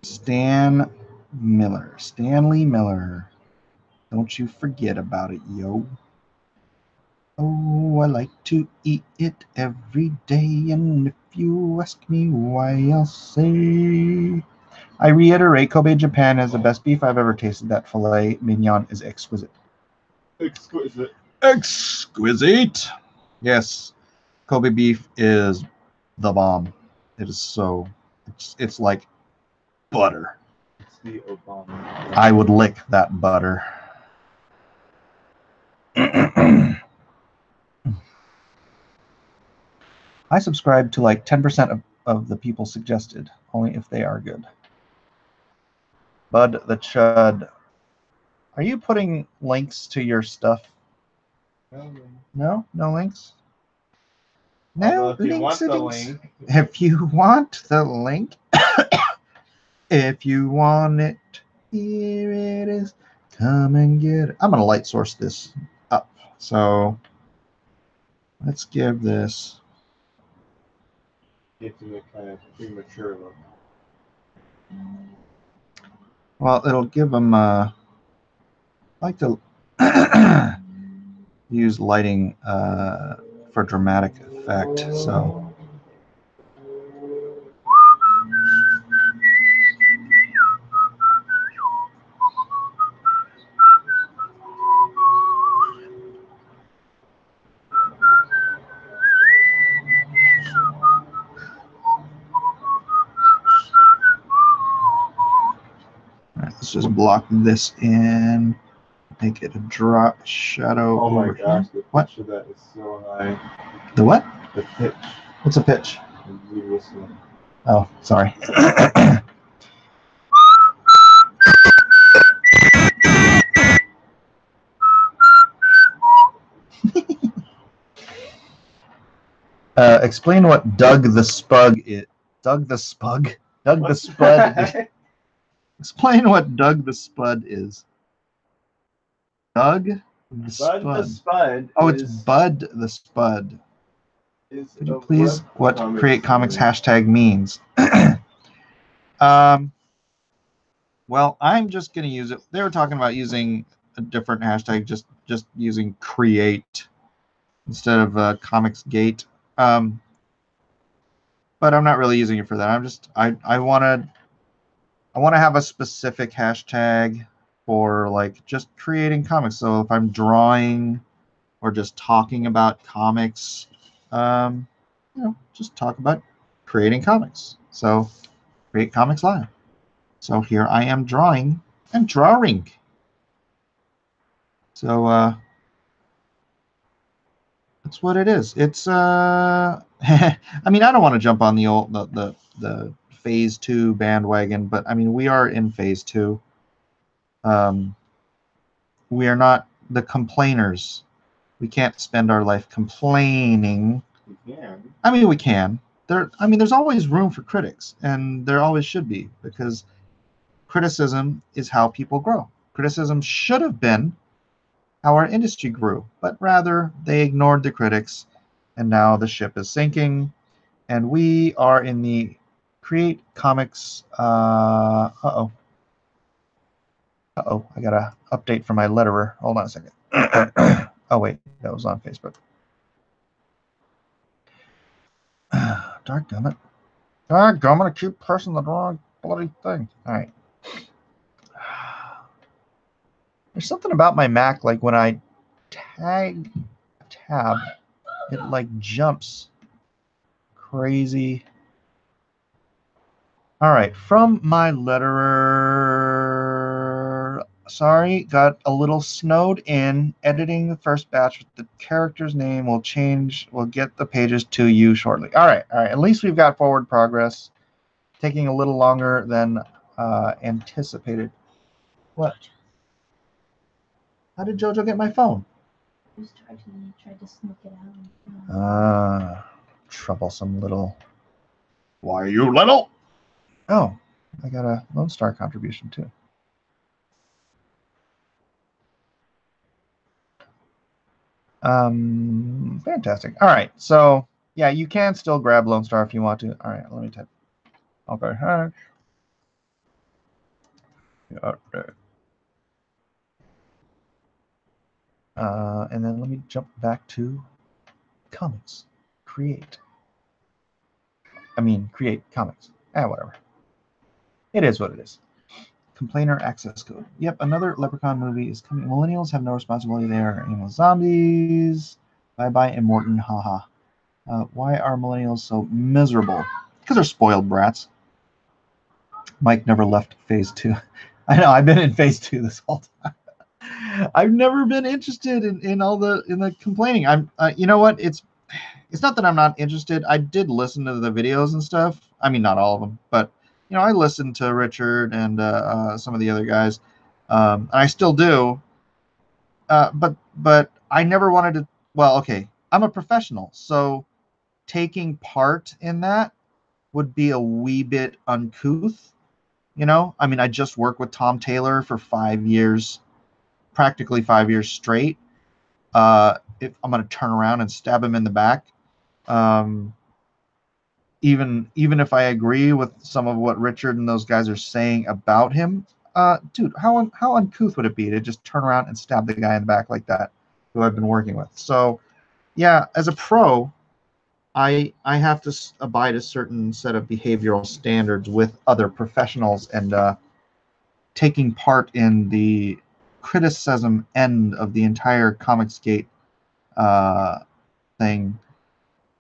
Stanley Miller. Don't you forget about it, yo. Oh, I like to eat it every day, and if you ask me why, I'll say... I reiterate, Kobe, Japan has the best beef I've ever tasted. That filet mignon is exquisite. Exquisite. Exquisite! Yes, Kobe beef is the bomb. It is so... It's like butter. It's the Obama. I would lick that butter. I subscribe to like 10% of the people suggested, only if they are good. Bud the Chud. Are you putting links to your stuff? No? No links? No Although if you links. want the link. If you want the link, if you want it, here it is. Come and get it. I'm going to light source this up. So let's give this. It's in the kind of premature look. Well, it'll give them. I like to use lighting for dramatic effect. So. Let's just block this in, make it a drop shadow. Oh my over gosh, here. the What? pitch of that is so high. The what? The pitch. What's a pitch? You listen. Oh, sorry. Explain what Doug the Spug is. Doug the Spug? Doug the Spud. Explain what Doug the Spud is. Doug the Bud Spud. the Spud. Oh, it's Bud the Spud. Could you please what CreateComics hashtag means? Well, I'm just going to use it. They were talking about using a different hashtag, just using create instead of comics gate. But I'm not really using it for that. I'm just I want to have a specific hashtag for like just creating comics. So if I'm drawing or just talking about comics, just talk about creating comics. So Create Comics Live. So here I am drawing and drawing. So that's what it is. It's I mean, I don't want to jump on the old the phase 2 bandwagon, but I mean, we are in phase 2. We are not the complainers. We can't spend our life complaining. You can. I mean, we can. There's always room for critics, and there always should be, because criticism is how people grow. Criticism should have been how our industry grew, but rather they ignored the critics, and now the ship is sinking, and we are in the Create Comics. I got a update from my letterer. Hold on a second. Oh wait, that was on Facebook. Darn it! I'm gonna keep pressing the wrong bloody thing. All right. There's something about my Mac, like when I tag a tab, it like jumps crazy. All right, from my letterer. Sorry, got a little snowed in. Editing the first batch with the character's name will change. We'll get the pages to you shortly. All right. At least we've got forward progress. Taking a little longer than anticipated. What? How did Jojo get my phone? I was tried to sneak it out. Troublesome little. Why are you little? Oh, I got a Lone Star contribution too. Fantastic. All right, so yeah, you can still grab Lone Star if you want to. All right, let me type. Okay. All right. And then let me jump back to comics. Create comics. Whatever. It is what it is. Complainer access code. Yep, another Leprechaun movie is coming. Millennials have no responsibility there. Zombies. Bye-bye, Immortan. Haha. Why are millennials so miserable? Because they're spoiled brats. Mike never left phase 2. I know, I've been in phase 2 this whole time. I've never been interested in all the complaining. You know what? It's not that I'm not interested. I did listen to the videos and stuff. I mean, not all of them, but I listened to Richard and some of the other guys. I still do. But I never wanted to. Well, okay, I'm a professional, so taking part in that would be a wee bit uncouth. I mean, I just worked with Tom Taylor for 5 years, practically 5 years straight. If I'm going to turn around and stab him in the back, even if I agree with some of what Richard and those guys are saying about him, dude, how uncouth would it be to just turn around and stab the guy in the back like that who I've been working with? So, yeah, as a pro, I have to abide a certain set of behavioral standards with other professionals, and taking part in the criticism end of the entire Comicsgate thing,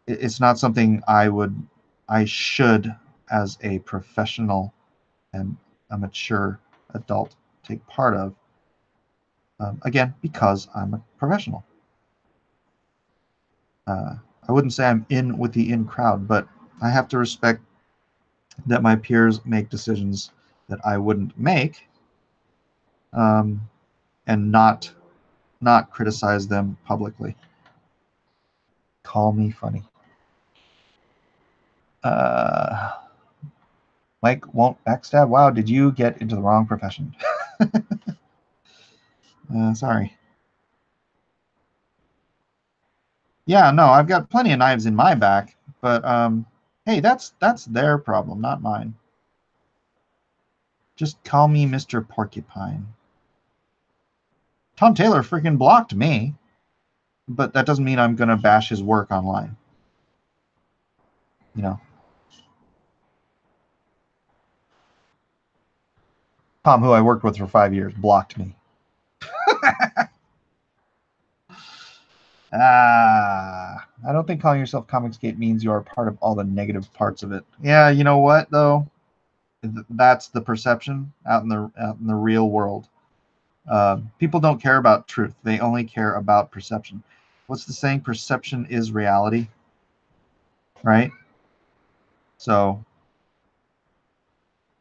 it's not something I should, as a professional and a mature adult, take part of. Again, because I'm a professional. I wouldn't say I'm in with the in crowd, but I have to respect that my peers make decisions that I wouldn't make, and not criticize them publicly. Call me funny. Mike won't backstab. Wow, did you get into the wrong profession? Sorry. Yeah, no, I've got plenty of knives in my back, but hey, that's their problem, not mine. Just call me Mr. Porcupine. Tom Taylor freaking blocked me, but that doesn't mean I'm gonna bash his work online. Tom, who I worked with for 5 years, blocked me. I don't think calling yourself Comicsgate means you are part of all the negative parts of it. Yeah, you know what though? That's the perception out in the real world. People don't care about truth; they only care about perception. What's the saying? Perception is reality, right? So,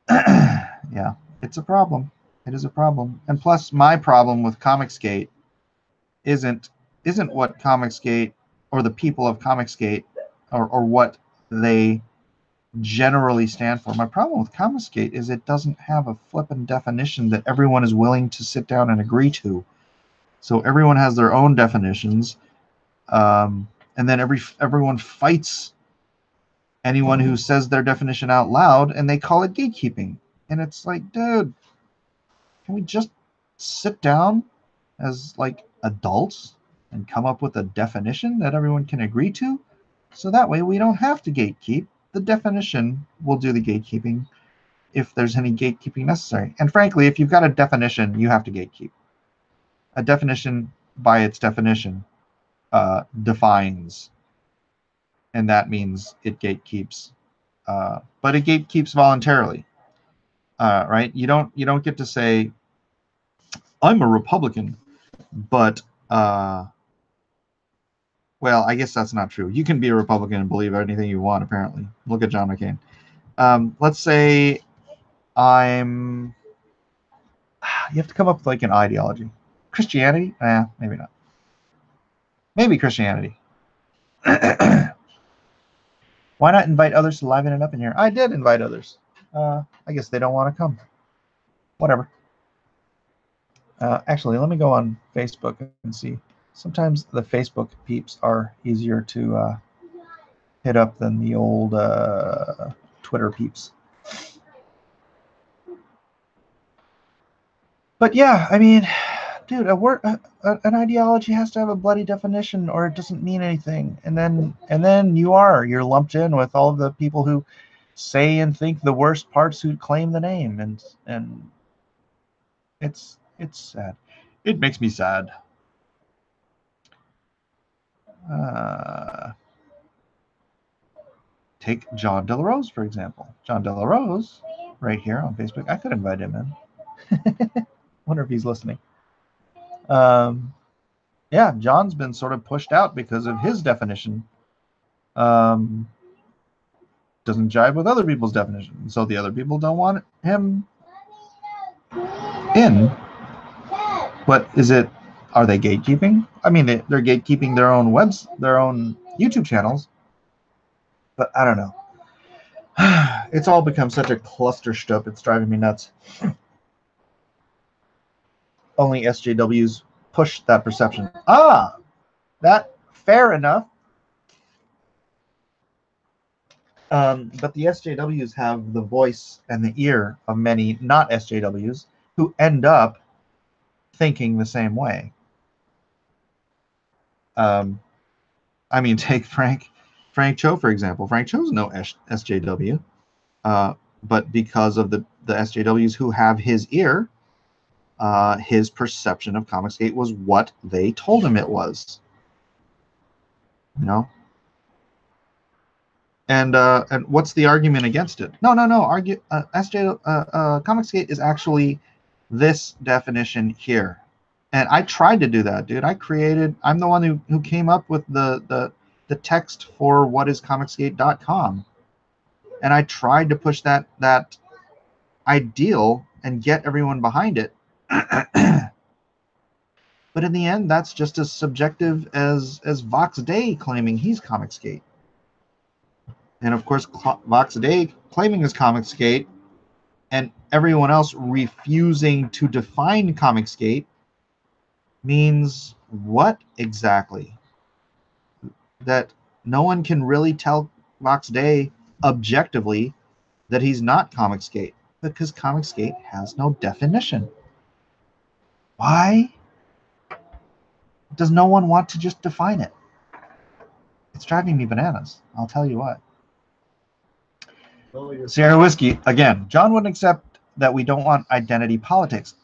yeah, it's a problem. It is a problem. And plus, my problem with Comicsgate isn't what Comicsgate or the people of Comicsgate or what they generally stand for. My problem with Comicsgate is it doesn't have a flippin' definition that everyone is willing to sit down and agree to. So everyone has their own definitions, and then everyone fights anyone who says their definition out loud, and they call it gatekeeping. And it's like, dude, can we just sit down as like adults and come up with a definition that everyone can agree to? So that way we don't have to gatekeep. The definition will do the gatekeeping if there's any gatekeeping necessary. And frankly, if you've got a definition, you have to gatekeep. A definition, by its definition, defines, and that means it gatekeeps. But it gatekeeps voluntarily, right? You don't get to say, I'm a Republican, but well, I guess that's not true. You can be a Republican and believe anything you want, apparently. Look at John McCain. Let's say you have to come up with like an ideology. Christianity? Maybe not. Maybe Christianity. Why not invite others to liven it up in here? I did invite others. I guess they don't want to come. Whatever. Actually, let me go on Facebook and see. Sometimes the Facebook peeps are easier to hit up than the old Twitter peeps. But yeah, I mean, dude, an ideology has to have a bloody definition, or it doesn't mean anything. And then you're lumped in with all of the people who say and think the worst parts, who claim the name, and it's sad. It makes me sad. Take John De La Rose, for example. John De La Rose, right here on Facebook. I could invite him in. Wonder if he's listening. Yeah, John's been sort of pushed out because of his definition. Doesn't jive with other people's definition. So the other people don't want him in. But are they gatekeeping? I mean, they're gatekeeping their own their own YouTube channels. But I don't know. It's all become such a cluster stuff. It's driving me nuts. Only SJWs push that perception. That fair enough. But the SJWs have the voice and the ear of many not SJWs who end up thinking the same way. I mean, take Frank Cho, for example. Frank Cho's no SJW, but because of the SJWs who have his ear, his perception of Comicsgate was what they told him it was. You know? And what's the argument against it? No. Comicsgate is actually this definition here. And I tried to do that, dude. I'm the one who came up with the text for whatiscomicsgate.com. And I tried to push that ideal and get everyone behind it. But in the end, that's just as subjective as Vox Day claiming he's Comicsgate. And of course, Vox Day claiming his Comicsgate and everyone else refusing to define Comicsgate means what exactly? That no one can really tell Vox Day objectively that he's not Comicsgate, because Comicsgate has no definition. Why does no one want to just define it? It's driving me bananas, I'll tell you what. Sierra Whiskey, again, John wouldn't accept that we don't want identity politics.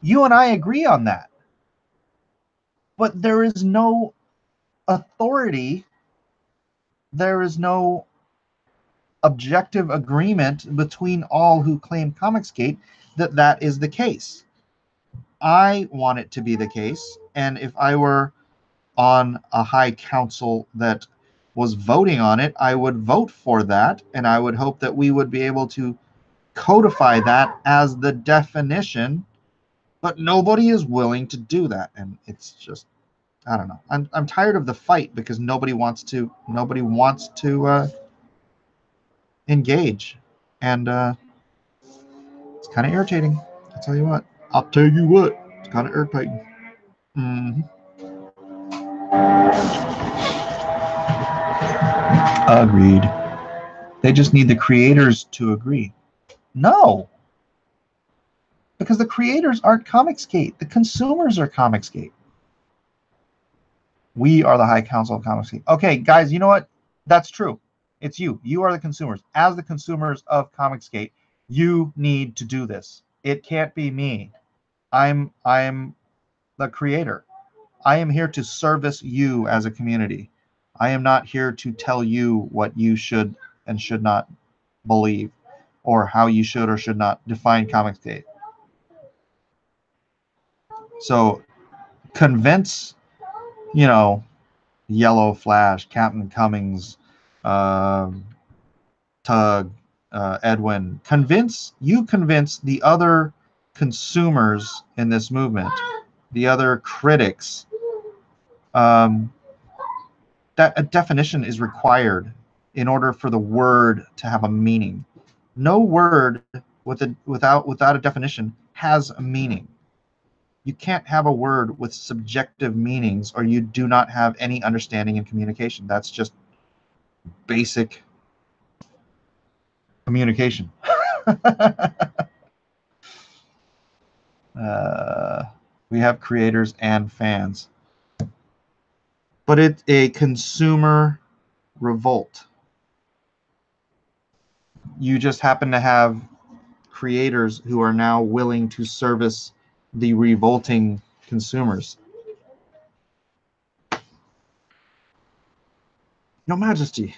You and I agree on that. But there is no authority, there is no objective agreement between all who claim Comicsgate that is the case. I want it to be the case, and if I were on a high council that was voting on it, I would vote for that, and I would hope that we would be able to codify that as the definition, but nobody is willing to do that, and it's just, I don't know. I'm tired of the fight because nobody wants to engage, and it's kind of irritating. I'll tell you what. It's kind of irritating. Agreed. They just need the creators to agree. No. Because the creators aren't Comicsgate. The consumers are Comicsgate. We are the High Council of Comicsgate. Okay, guys, you know what? That's true. It's you. You are the consumers. As the consumers of Comicsgate, you need to do this. It can't be me. I'm the creator. I am here to service you as a community. I am not here to tell you what you should and should not believe, or how you should or should not define Comicsgate. So convince, Yellow Flash, Captain Cummings, Tug, Edwin. Convince the other consumers in this movement, the other critics, that a definition is required in order for the word to have a meaning. No word without a definition has a meaning. You can't have a word with subjective meanings, or you do not have any understanding in communication. That's just basic communication. We have creators and fans. But it's a consumer revolt. You just happen to have creators who are now willing to service the revolting consumers. Your Majesty,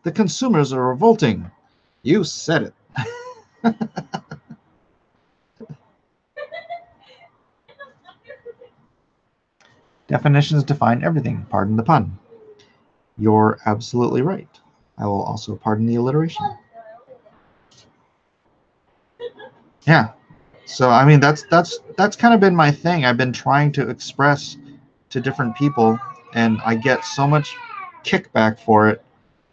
the consumers are revolting. You said it. Definitions define everything. Pardon the pun. You're absolutely right. I will also pardon the alliteration. Yeah. So I mean that's kind of been my thing. I've been trying to express to different people, and I get so much kickback for it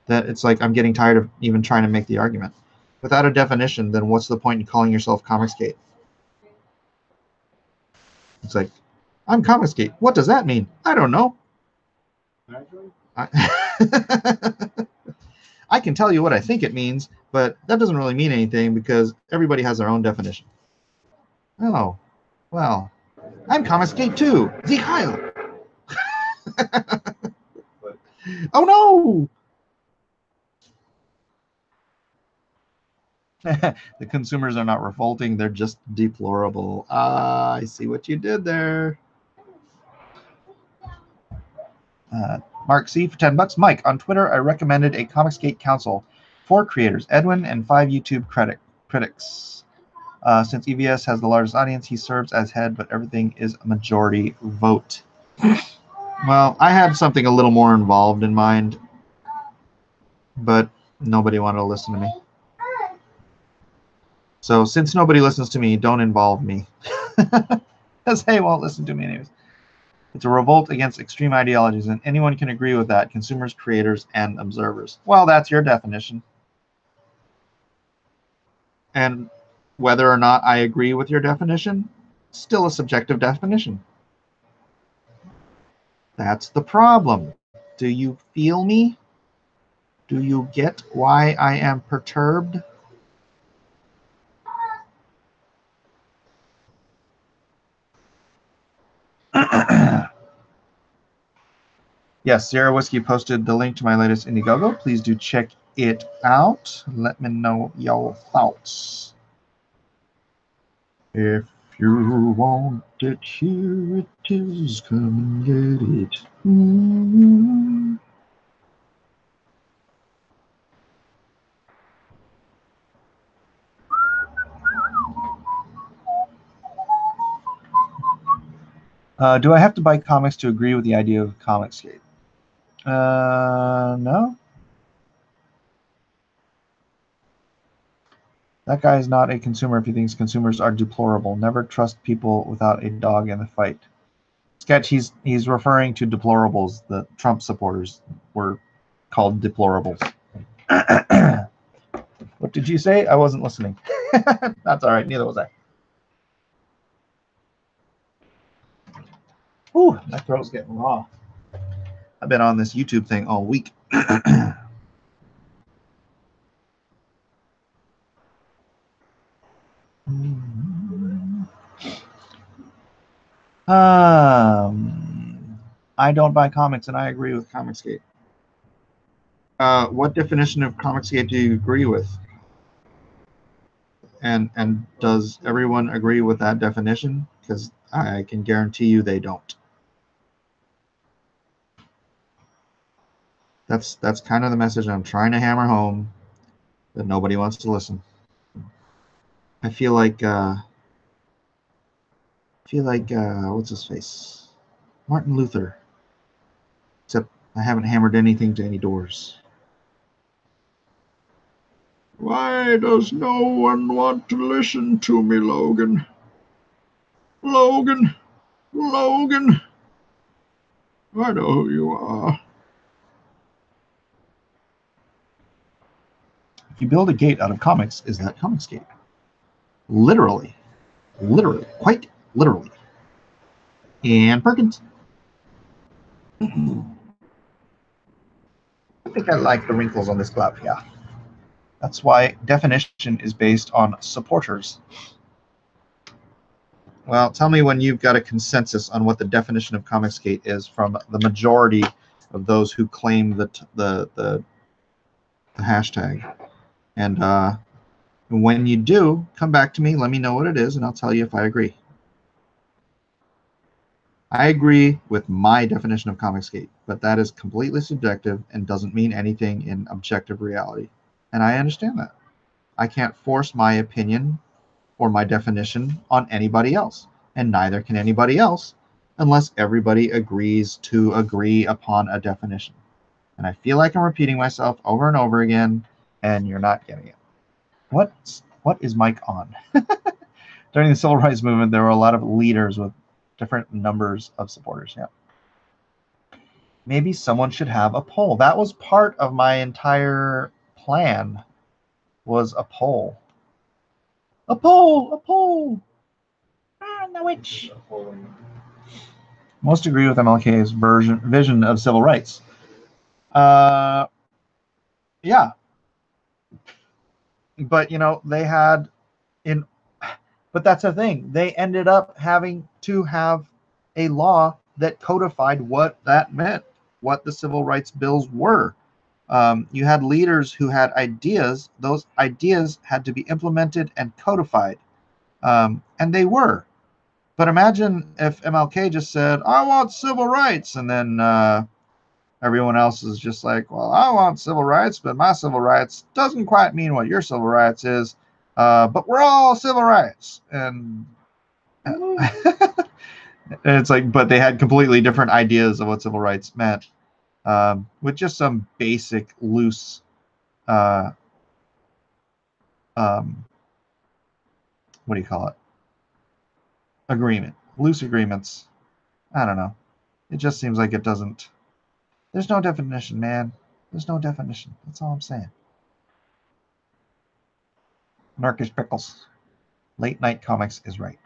that it's like I'm getting tired of even trying to make the argument. Without a definition, then what's the point in calling yourself Comicsgate? It's like, I'm Comicsgate. What does that mean? I don't know. I can tell you what I think it means, but that doesn't really mean anything because everybody has their own definition. Oh, well, I'm Comicsgate too. Sieg Heil. Oh no! The consumers are not revolting, they're just deplorable. Ah, I see what you did there. Mark C for $10. Mike, on Twitter, I recommended a Comicsgate Council. 4 creators, Edwin and 5 YouTube critics. Since EVS has the largest audience, he serves as head, but everything is a majority vote. Well, I had something a little more involved in mind, but nobody wanted to listen to me. So since nobody listens to me, don't involve me. Because they won't listen to me anyways. It's a revolt against extreme ideologies, and anyone can agree with that, consumers, creators, and observers. Well, that's your definition. And whether or not I agree with your definition, still a subjective definition. That's the problem. Do you feel me? Do you get why I am perturbed? Yes, Sierra Whiskey posted the link to my latest Indiegogo. Please do check it out. Let me know your thoughts. If you want it, here it is. Come and get it. Mm-hmm. Do I have to buy comics to agree with the idea of Comicsgate? No. That guy is not a consumer if he thinks consumers are deplorable. Never trust people without a dog in the fight. Sketch, he's referring to deplorables. The Trump supporters were called deplorables. What did you say? I wasn't listening. That's all right. Neither was I. Ooh, my throat's getting raw. I've been on this YouTube thing all week. I don't buy comics, and I agree with Comicsgate. What definition of Comicsgate do you agree with? And does everyone agree with that definition? Because I can guarantee you they don't. That's kind of the message I'm trying to hammer home, that nobody wants to listen. I feel like what's his face? Martin Luther. Except I haven't hammered anything to any doors. Why does no one want to listen to me, Logan? Logan! Logan! I know who you are. If you build a gate out of comics, is that Comicsgate? Literally. Literally. Quite literally. And Perkins. I think I like the wrinkles on this glove, yeah. That's why definition is based on supporters. Well, tell me when you've got a consensus on what the definition of Comicsgate is from the majority of those who claim the hashtag. And when you do, come back to me, let me know what it is, and I'll tell you if I agree. I agree with my definition of Comicsgate, but that is completely subjective and doesn't mean anything in objective reality. And I understand that. I can't force my opinion or my definition on anybody else, and neither can anybody else unless everybody agrees to agree upon a definition. And I feel like I'm repeating myself over and over again, and you're not getting it. What is Mike on? During the Civil Rights Movement, there were a lot of leaders with different numbers of supporters. Yeah. Maybe someone should have a poll. That was part of my entire plan, was a poll. A poll! A poll! Ah, no witch. Most agree with MLK's vision of civil rights. Yeah. But, you know, they had but that's the thing. They ended up having to have a law that codified what that meant, what the civil rights bills were. You had leaders who had ideas. Those ideas had to be implemented and codified. And they were. But imagine if MLK just said, I want civil rights. And then everyone else is just like, well, I want civil rights, but my civil rights doesn't quite mean what your civil rights is. But we're all civil rights. And it's like, but they had completely different ideas of what civil rights meant, with just some basic loose what do you call it? Loose agreements. I don't know. It just seems like it doesn't. There's no definition, man. There's no definition. That's all I'm saying. Narkish Pickles. Late night comics is right.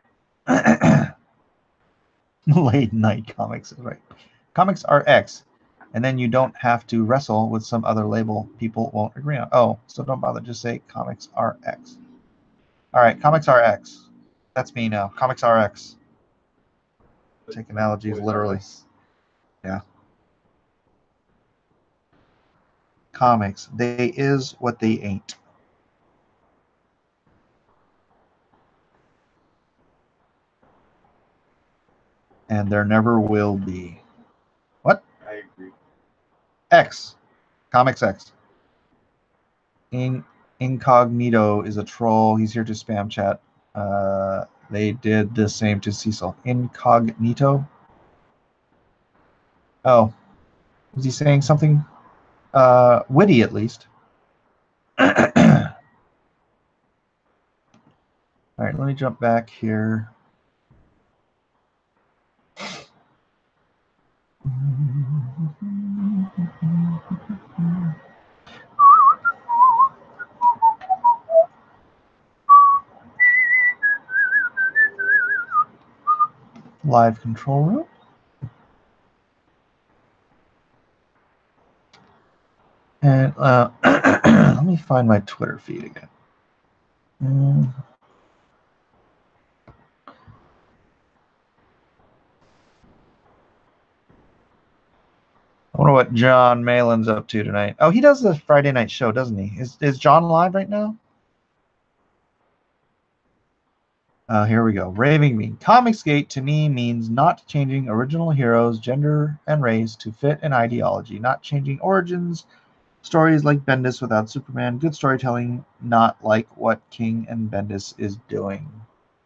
Late night comics is right. Comics are X, and then you don't have to wrestle with some other label people won't agree on. Oh, so don't bother. Just say comics are X. All right, comics are X. That's me now. Comics are X. Take analogies literally. Yeah. Comics. They is what they ain't. And there never will be. What? I agree. X. Comics X. Incognito is a troll. He's here to spam chat. They did the same to Cecil. Incognito? Oh. Was he saying something witty at least? All right, let me jump back here. Live control room. And let me find my Twitter feed again. I wonder what John Malin's up to tonight. Oh, he does the Friday night show, doesn't he? Is John live right now? Here we go. Raving Bean. Comicsgate to me means not changing original heroes, gender, and race to fit an ideology. Not changing origins, stories like Bendis without Superman. Good storytelling, not like what King and Bendis is doing.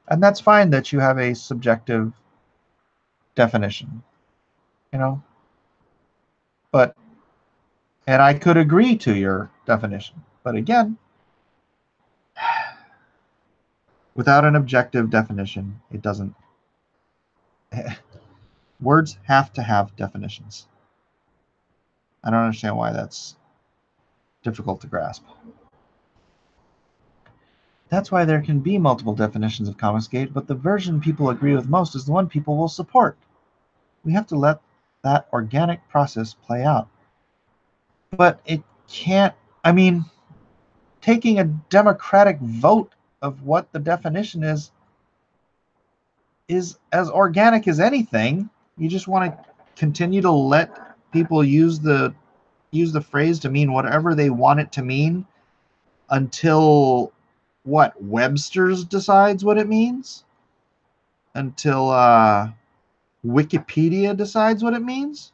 And that's fine that you have a subjective definition, you know? But, and I could agree to your definition. But again, without an objective definition, it doesn't. Words have to have definitions. I don't understand why that's difficult to grasp. That's why there can be multiple definitions of Comicsgate, but the version people agree with most is the one people will support. We have to let that organic process play out. But it can't, I mean, taking a democratic vote of what the definition is, is as organic as anything. You just want to continue to let people use the phrase to mean whatever they want it to mean until what, Webster's decides what it means? Until Wikipedia decides what it means?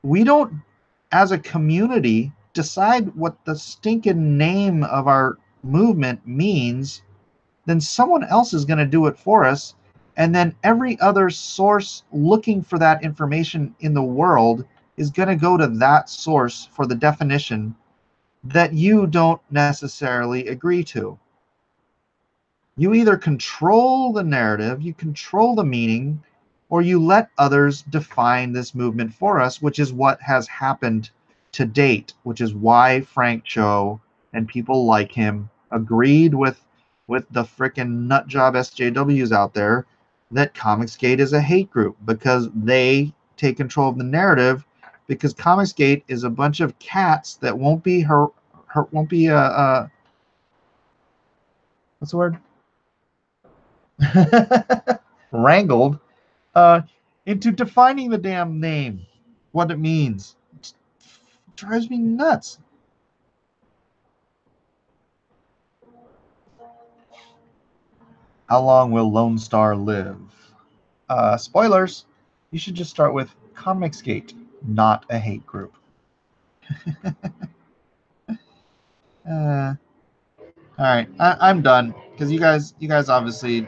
We don't, as a community, decide what the stinking name of our movement means. Then someone else is going to do it for us. And then every other source looking for that information in the world is going to go to that source for the definition that you don't necessarily agree to. You either control the narrative, you control the meaning, or you let others define this movement for us, which is what has happened to date, which is why Frank Cho and people like him agreed with the frickin' nutjob SJWs out there that Comicsgate is a hate group, because they take control of the narrative, because Comicsgate is a bunch of cats that won't be what's the word? Wrangled into defining the damn name, what it means. It drives me nuts. How long will Lone Star live? Spoilers. You should just start with Comicsgate, not a hate group. All right, I'm done, because you guys obviously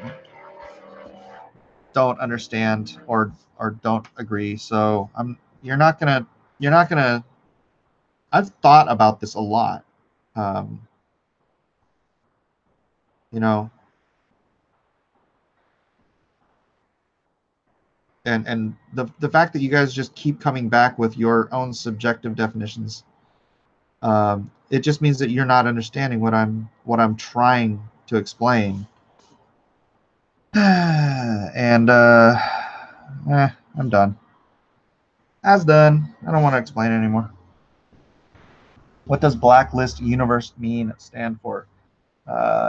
don't understand or don't agree. So you're not gonna. I've thought about this a lot. You know, and the fact that you guys just keep coming back with your own subjective definitions, it just means that you're not understanding what I'm trying to explain. And I'm done. As done. I don't want to explain anymore. What does Blacklist Universe mean? Stand for?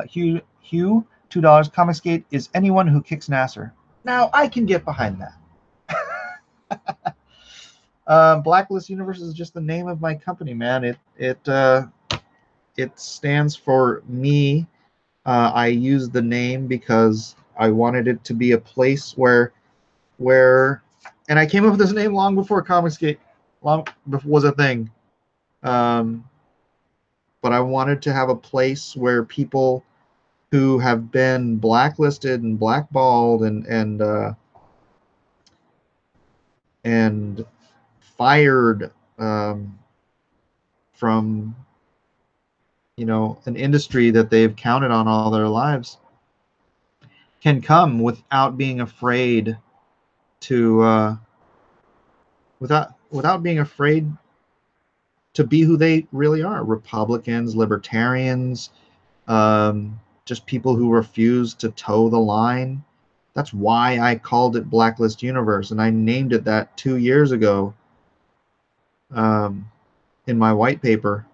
Hugh, $2. Comicsgate is anyone who kicks Nasser. Now I can get behind that. Blacklist Universe is just the name of my company, man. It stands for me. I use the name because I wanted it to be a place where, and I came up with this name long before Comicsgate, long before was a thing. But I wanted to have a place where people who have been blacklisted and blackballed and fired from, you know, an industry that they've counted on all their lives can come without being afraid to without being afraid to be who they really are. Republicans, libertarians, just people who refuse to toe the line. That's why I called it Blacklist Universe, and I named it that 2 years ago in my white paper.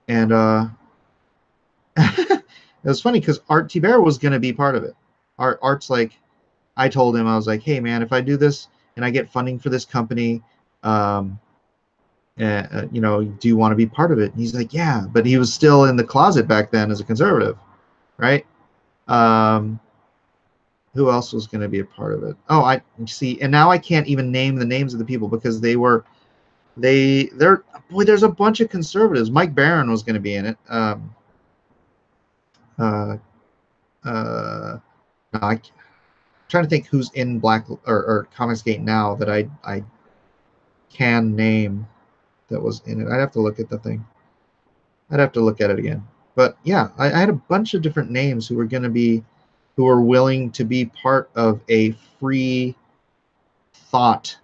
And it was funny because Art T-Bear was going to be part of it. Art's like, I told him, I was like, hey, man, if I do this and I get funding for this company, you know, do you want to be part of it? And he's like, yeah, but he was still in the closet back then as a conservative, right? Who else was going to be a part of it? Oh, I see. And now I can't even name the names of the people because they're boy, there's a bunch of conservatives. Mike Barron was going to be in it. No, I'm trying to think who's in Black or Comicsgate now that I can name that was in it. I'd have to look at the thing. I'd have to look at it again. But yeah, I had a bunch of different names who were willing to be part of a free thought.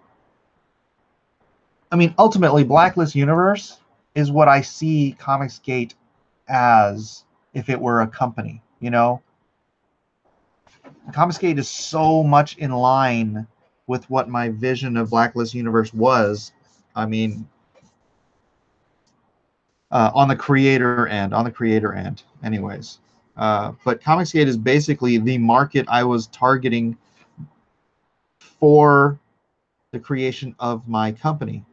I mean, ultimately, Blacklist Universe is what I see Comicsgate as if it were a company, you know? Comicsgate is so much in line with what my vision of Blacklist Universe was. I mean, on the creator end, anyways. But Comicsgate is basically the market I was targeting for the creation of my company.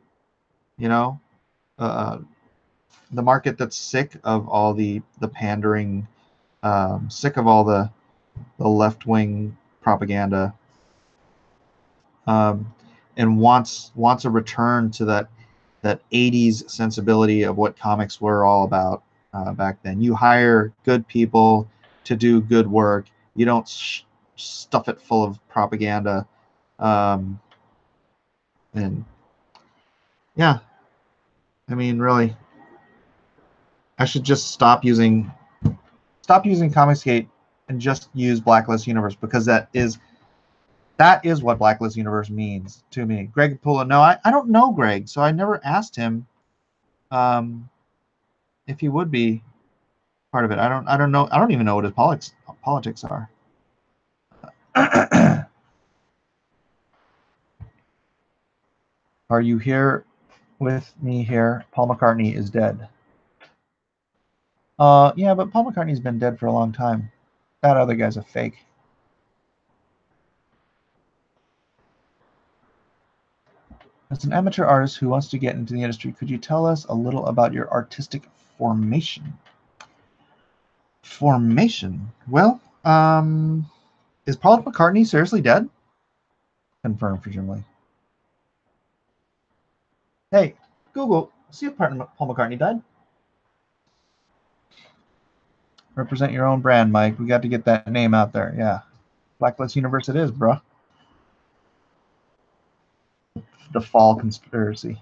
You know, the market that's sick of all the pandering, sick of all the left-wing propaganda, and wants a return to that 80s sensibility of what comics were all about back then. You hire good people to do good work. You don't stuff it full of propaganda. And yeah, I mean, really, I should just stop using Comicsgate and just use Blacklist Universe, because that is what Blacklist Universe means to me. Greg Pula, no, I don't know Greg, so I never asked him if he would be part of it. I don't know. I don't even know what his politics are. Are you here with me here? Paul McCartney is dead. Yeah, but Paul McCartney's been dead for a long time. That other guy's a fake. As an amateur artist who wants to get into the industry, could you tell us a little about your artistic formation? Formation? Well, is Paul McCartney seriously dead? Confirmed, presumably. Hey, Google, see if Paul McCartney died. Represent your own brand, Mike. We got to get that name out there. Yeah. Blacklist Universe it is, bro. The Fall Conspiracy.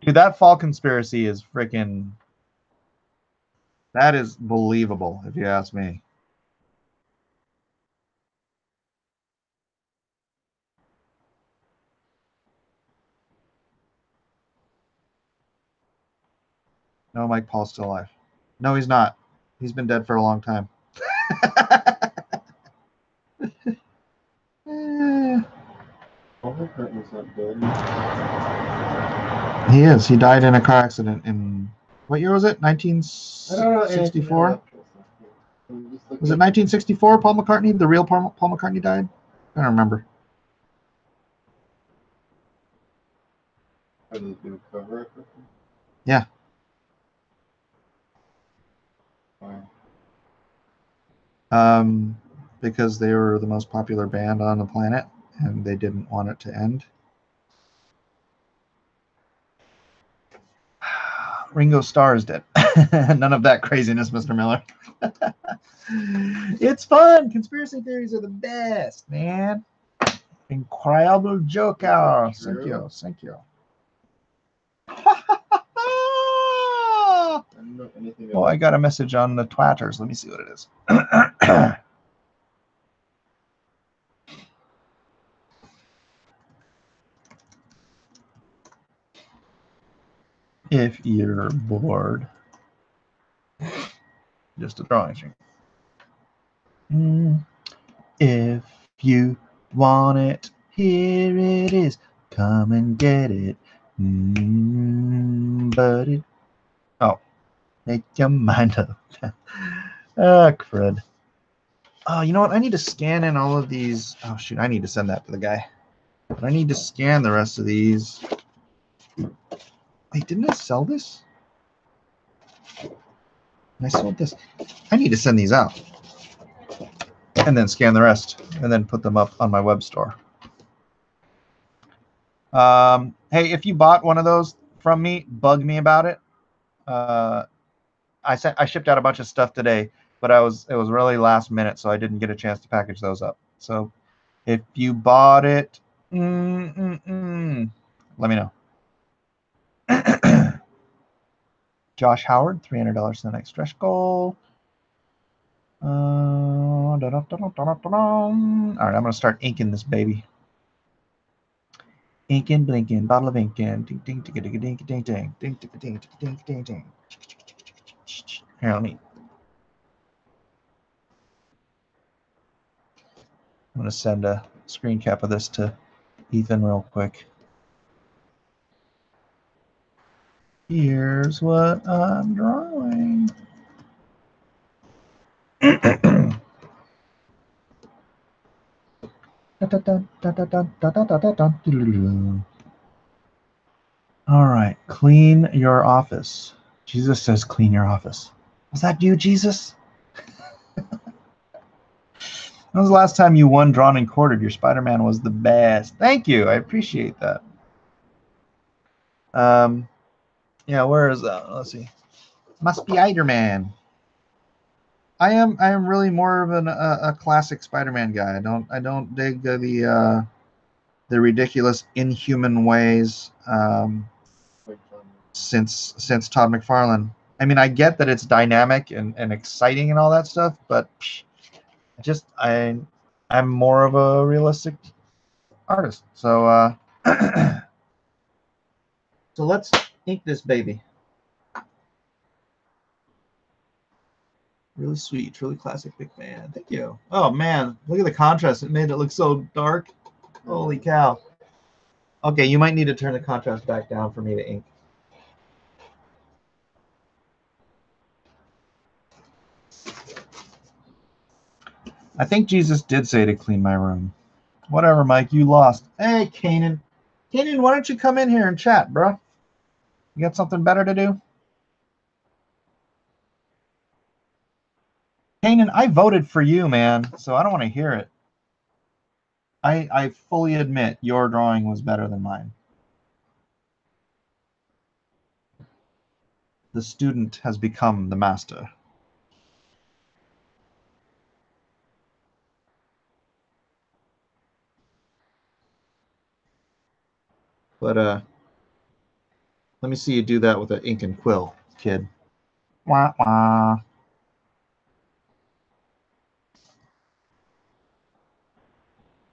Dude, that Fall Conspiracy is freaking... That is believable, if you ask me. No, Mike Paul's still alive. No, he's not. He's been dead for a long time. He is. He died in a car accident in... What year was it? 1964? Was it 1964 Paul McCartney? The real Paul McCartney died? I don't remember. Yeah. Because they were the most popular band on the planet, and they didn't want it to end. Ringo Starr is dead. None of that craziness, Mr. Miller. It's fun. Conspiracy theories are the best, man. Incredible joker. Thank you. Thank you. Oh, I got a message on the Twatters. Let me see what it is. If you're bored, just a drawing string. If you want it, here it is. Come and get it. But it... Oh, make your mind up. Crud. Oh, you know what? I need to scan in all of these. Oh, shoot. I need to send that to the guy. But I need to scan the rest of these. Wait, didn't I sell this? I sold this. I need to send these out. And then scan the rest. And then put them up on my web store. Hey, if you bought one of those from me, bug me about it. I shipped out a bunch of stuff today, but it was really last minute, so I didn't get a chance to package those up. So if you bought it, let me know. Josh Howard, $300 to the next stretch goal. All right, I'm gonna start inking this baby. Inking, blinking, bottle of inking. Ding, ding, ding, ding, ding, ding, ding, ding, ding, ding, ding, ding, ding. Here, let me. I'm gonna send a screen cap of this to Ethan real quick. Here's what I'm drawing. All right, clean your office. Jesus says clean your office. Was that you, Jesus? When was the last time you won, drawn, and quartered? Your Spider-Man was the best. Thank you. I appreciate that. Yeah, where is that? Let's see. Must be Spider-Man. I am really more of a classic Spider-Man guy. I don't dig the ridiculous inhuman ways since Todd McFarlane. I mean, I get that it's dynamic and exciting and all that stuff, but I'm more of a realistic artist. So so let's ink this baby. Really sweet, really classic, big man. Thank you. Oh man, look at the contrast. It made it look so dark. Holy cow. Okay, you might need to turn the contrast back down for me to ink. I think Jesus did say to clean my room. Whatever, Mike, you lost. Hey, Kanan. Kanan, why don't you come in here and chat, bro? You got something better to do? Kanan, I voted for you, man, so I don't want to hear it. I fully admit your drawing was better than mine. The student has become the master. But let me see you do that with an ink and quill, kid. Wah, wah.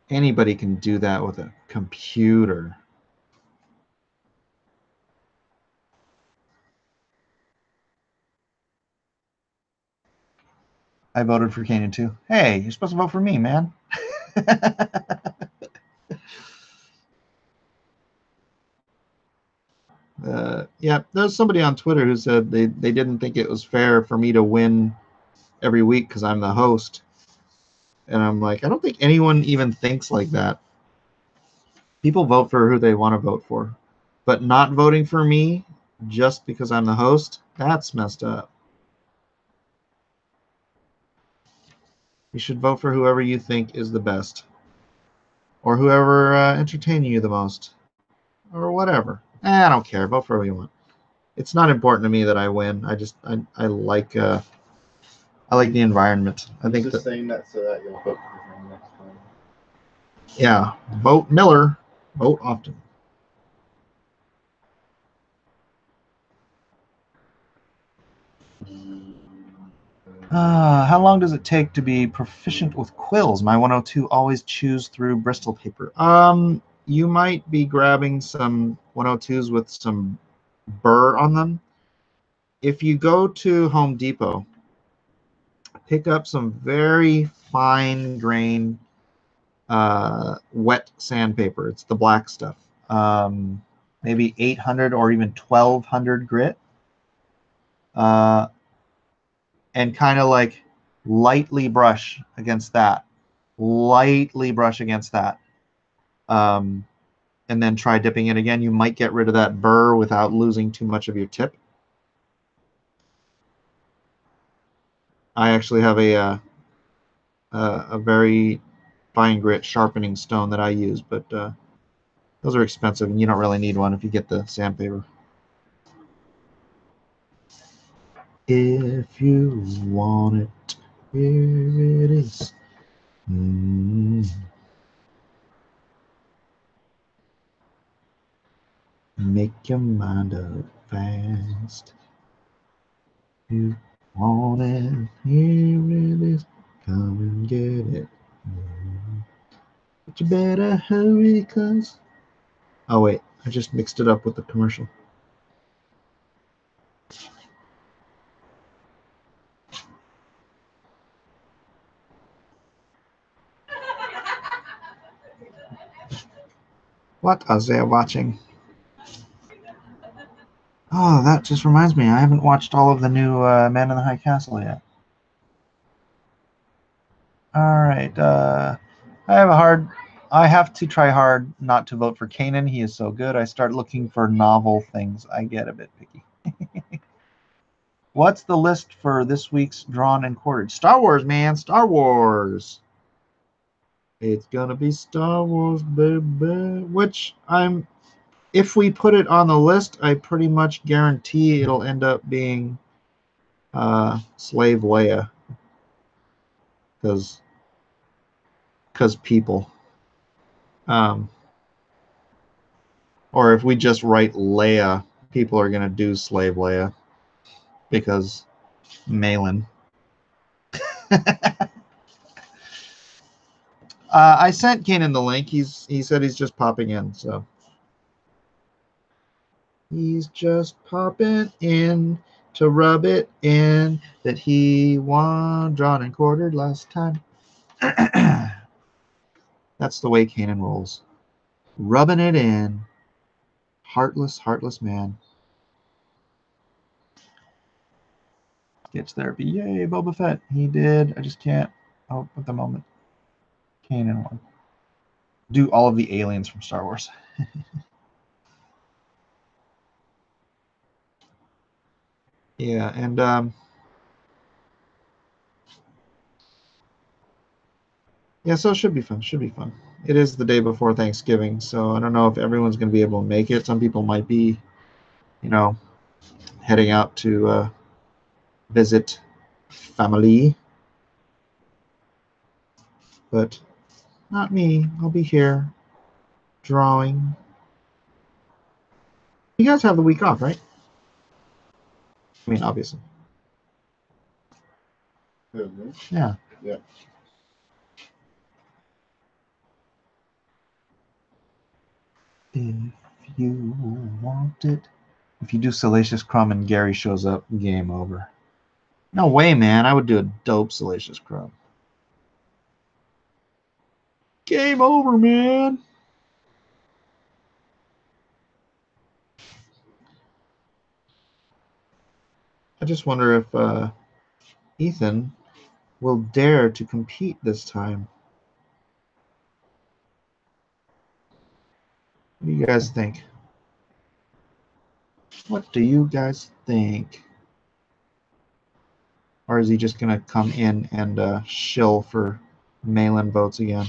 Anybody can do that with a computer. I voted for Kanan too. Hey, you're supposed to vote for me, man. Yeah, there's somebody on Twitter who said they didn't think it was fair for me to win every week because I'm the host. And I'm like, I don't think anyone even thinks like that. People vote for who they want to vote for. But not voting for me just because I'm the host, that's messed up. You should vote for whoever you think is the best. Or whoever entertaining you the most. Or whatever. I don't care. Vote for who you want. It's not important to me that I win. I like the environment. I think just saying that so that you'll vote for him next time. Yeah, vote Miller. Vote often. How long does it take to be proficient with quills? My 102 always chews through Bristol paper. You might be grabbing some 102s with some burr on them. If you go to Home Depot, pick up some very fine grain wet sandpaper. It's the black stuff. Maybe 800 or even 1200 grit. And kind of like lightly brush against that. Lightly brush against that. And then try dipping it again. You might get rid of that burr without losing too much of your tip. I actually have a very fine grit sharpening stone that I use, but those are expensive, and you don't really need one if you get the sandpaper. If you want it, here it is. Make your mind up fast. You want it, here it is. Come and get it. But you better hurry, cause... Oh wait, I just mixed it up with the commercial. What are they watching? Oh, that just reminds me. I haven't watched all of the new Man in the High Castle yet. All right. I have to try hard not to vote for Kanan. He is so good. I start looking for novel things. I get a bit picky. What's the list for this week's Drawn and Quartered? Star Wars, man. Star Wars. It's gonna be Star Wars, baby. Which if we put it on the list, I pretty much guarantee it'll end up being Slave Leia. Because people. Or if we just write Leia, people are gonna do Slave Leia. Because Malin. I sent Kanan the link. He said he's just popping in, so he's just popping in to rub it in that he won Drawn and Quartered last time. That's the way Kanan rolls. Rubbing it in. Heartless, heartless man. Sketch therapy. Yay, Boba Fett. He did. I just can't. Oh, at the moment. Kanan won. Do all of the aliens from Star Wars. Yeah, and yeah, so it should be fun. Should be fun. It is the day before Thanksgiving, so I don't know if everyone's going to be able to make it. Some people might be, heading out to visit family, but not me. I'll be here drawing. You guys have the week off, right? I mean, obviously. Yeah. Yeah. If you want it. If you do Salacious Crumb and Gary shows up, game over. No way, man. I would do a dope Salacious Crumb. Game over, man. I just wonder if Ethan will dare to compete this time. What do you guys think? What do you guys think? Or is he just going to come in and shill for mail-in votes again?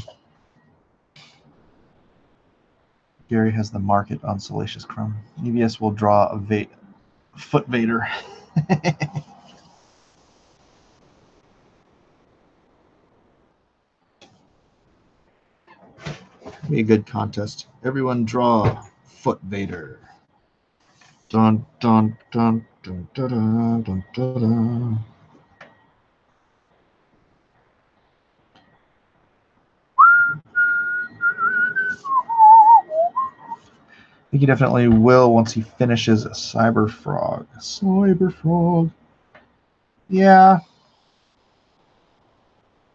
Gary has the market on Salacious Crumb. EVS will draw a Foot Vader. Be a good contest. Everyone draw Foot Vader. Dun dun dun dun dun dun dun dun. Dun. I think he definitely will once he finishes Cyber Frog. Cyber Frog. Yeah.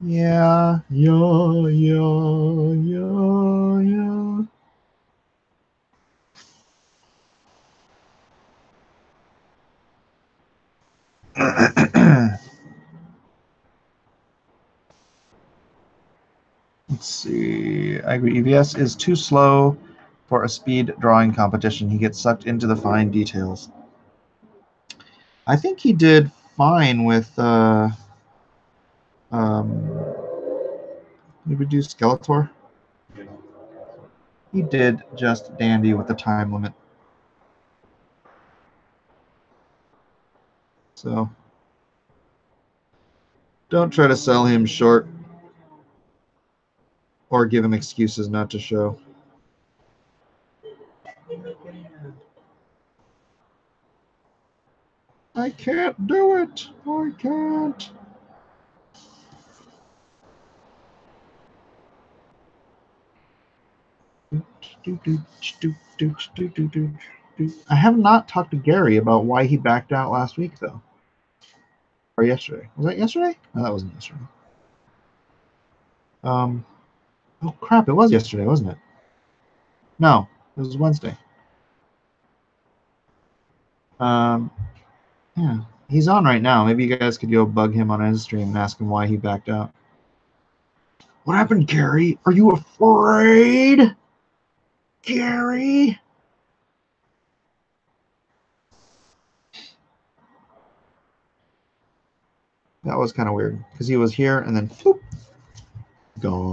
Yeah. Yeah. Yeah. Yeah. Yeah. Let's see. I agree. EVS is too slow for a speed drawing competition. He gets sucked into the fine details. I think he did fine with did we do Skeletor? He did just dandy with the time limit. So don't try to sell him short or give him excuses not to show. I can't do it. I can't. I have not talked to Gary about why he backed out last week, though. Or yesterday. Was that yesterday? No, that wasn't yesterday. Oh, crap. It was yesterday, wasn't it? No, it was Wednesday. Yeah. He's on right now. Maybe you guys could go bug him on his stream and ask him why he backed out. What happened, Gary? Are you afraid? Gary? That was kind of weird because he was here and then whoop, gone.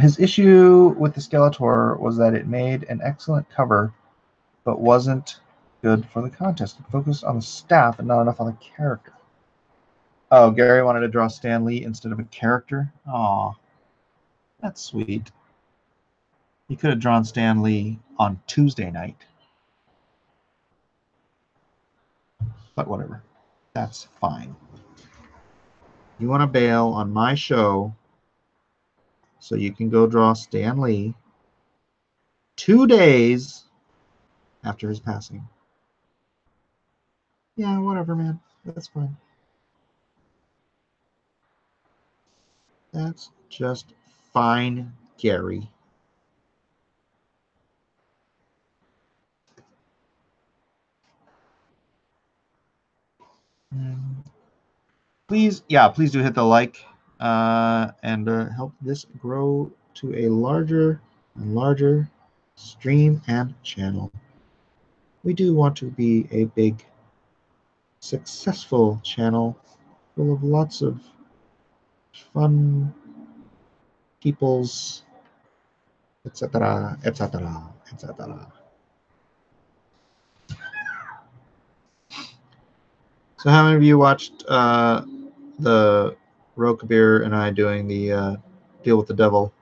His issue with the Skeletor was that it made an excellent cover, but wasn't good for the contest. It focused on the staff and not enough on the character. Oh, Gary wanted to draw Stan Lee instead of a character? Aw, that's sweet. He could have drawn Stan Lee on Tuesday night. But whatever. That's fine. You want to bail on my show so you can go draw Stan Lee 2 days after his passing. Yeah, whatever, man. That's fine. That's just fine, Gary. Please do hit the like and help this grow to a larger and larger stream and channel. We do want to be a big, successful channel full of lots of fun peoples, etc., etc., etc. So how many of you watched the Rokabir and I doing the Deal with the Devil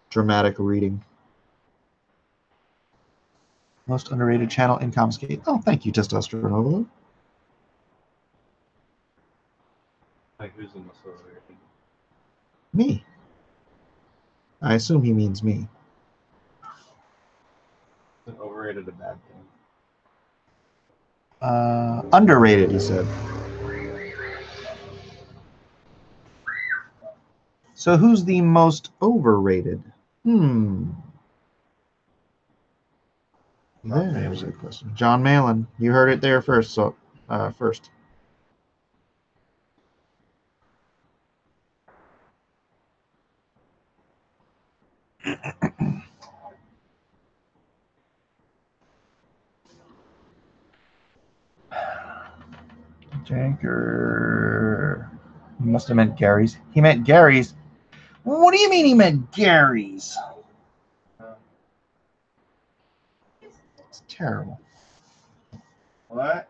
dramatic reading? Most underrated channel in Comicsgate. Oh, thank you, Testosterone. Like, who's the most overrated? Me. I assume he means me. Isn't overrated a bad thing? Underrated, he said. So who's the most overrated? There's a question. John Malin. You heard it there first. So, first. Janker. He must have meant Gary's. He meant Gary's. What do you mean he meant Gary's? It's terrible. What?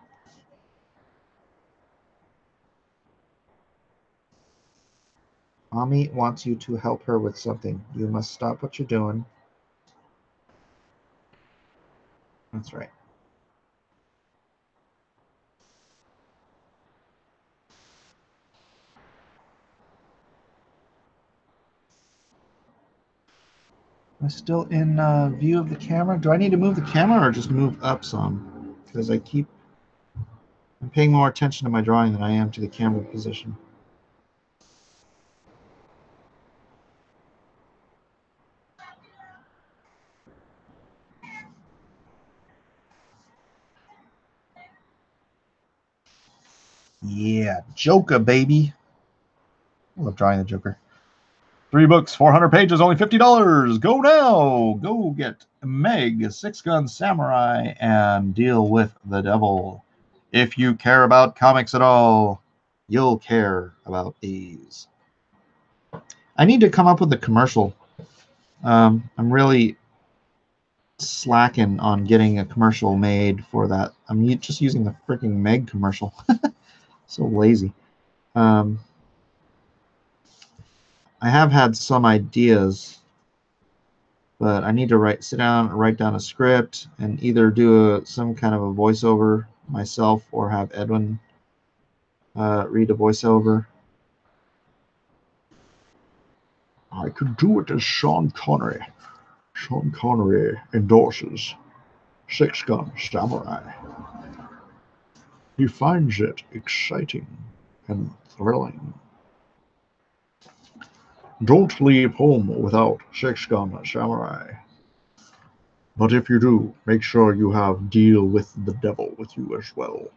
Mommy wants you to help her with something. You must stop what you're doing. That's right. Am I still in view of the camera? Do I need to move the camera or just move up some? Because I'm paying more attention to my drawing than I am to the camera position. Yeah, Joker, baby. I love drawing the Joker. 3 books, 400 pages, only $50. Go now. Go get Meg, SIXGUN Samurai, and Deal with the Devil. If you care about comics at all, you'll care about these. I need to come up with a commercial. I'm really slacking on getting a commercial made for that. I'm just using the freaking Meg commercial. So lazy. I have had some ideas, but I need to sit down and write down a script and either do some kind of a voiceover myself or have Edwin read a voiceover. I could do it as Sean Connery. Sean Connery endorses SIXGUN Samurai. He finds it exciting and thrilling. Don't leave home without SIXGUN Samurai. But if you do, make sure you have Deal with the Devil with you as well.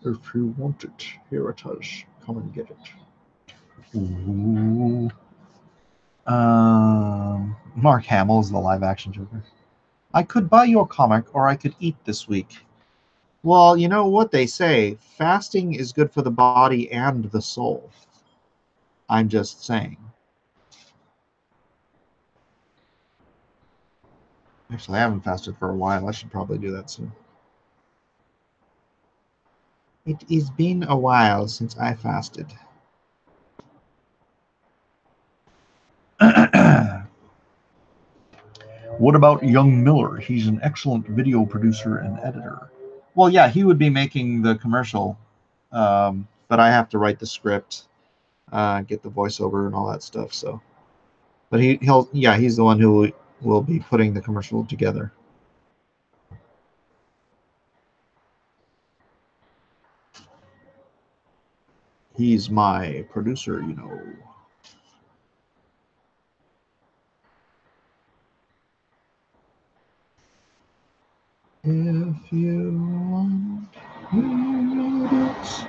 If you want it, here it is. Come and get it. Ooh. Mark Hamill's the live-action Joker. I could buy your comic, or I could eat this week. Well, you know what they say. Fasting is good for the body and the soul. I'm just saying. Actually, I haven't fasted for a while. I should probably do that soon. It has been a while since I fasted. What about young Miller? He's an excellent video producer and editor. Well, yeah, he would be making the commercial, but I have to write the script, get the voiceover and all that stuff. So, but he's the one who will be putting the commercial together. He's my producer, you know. If you want it.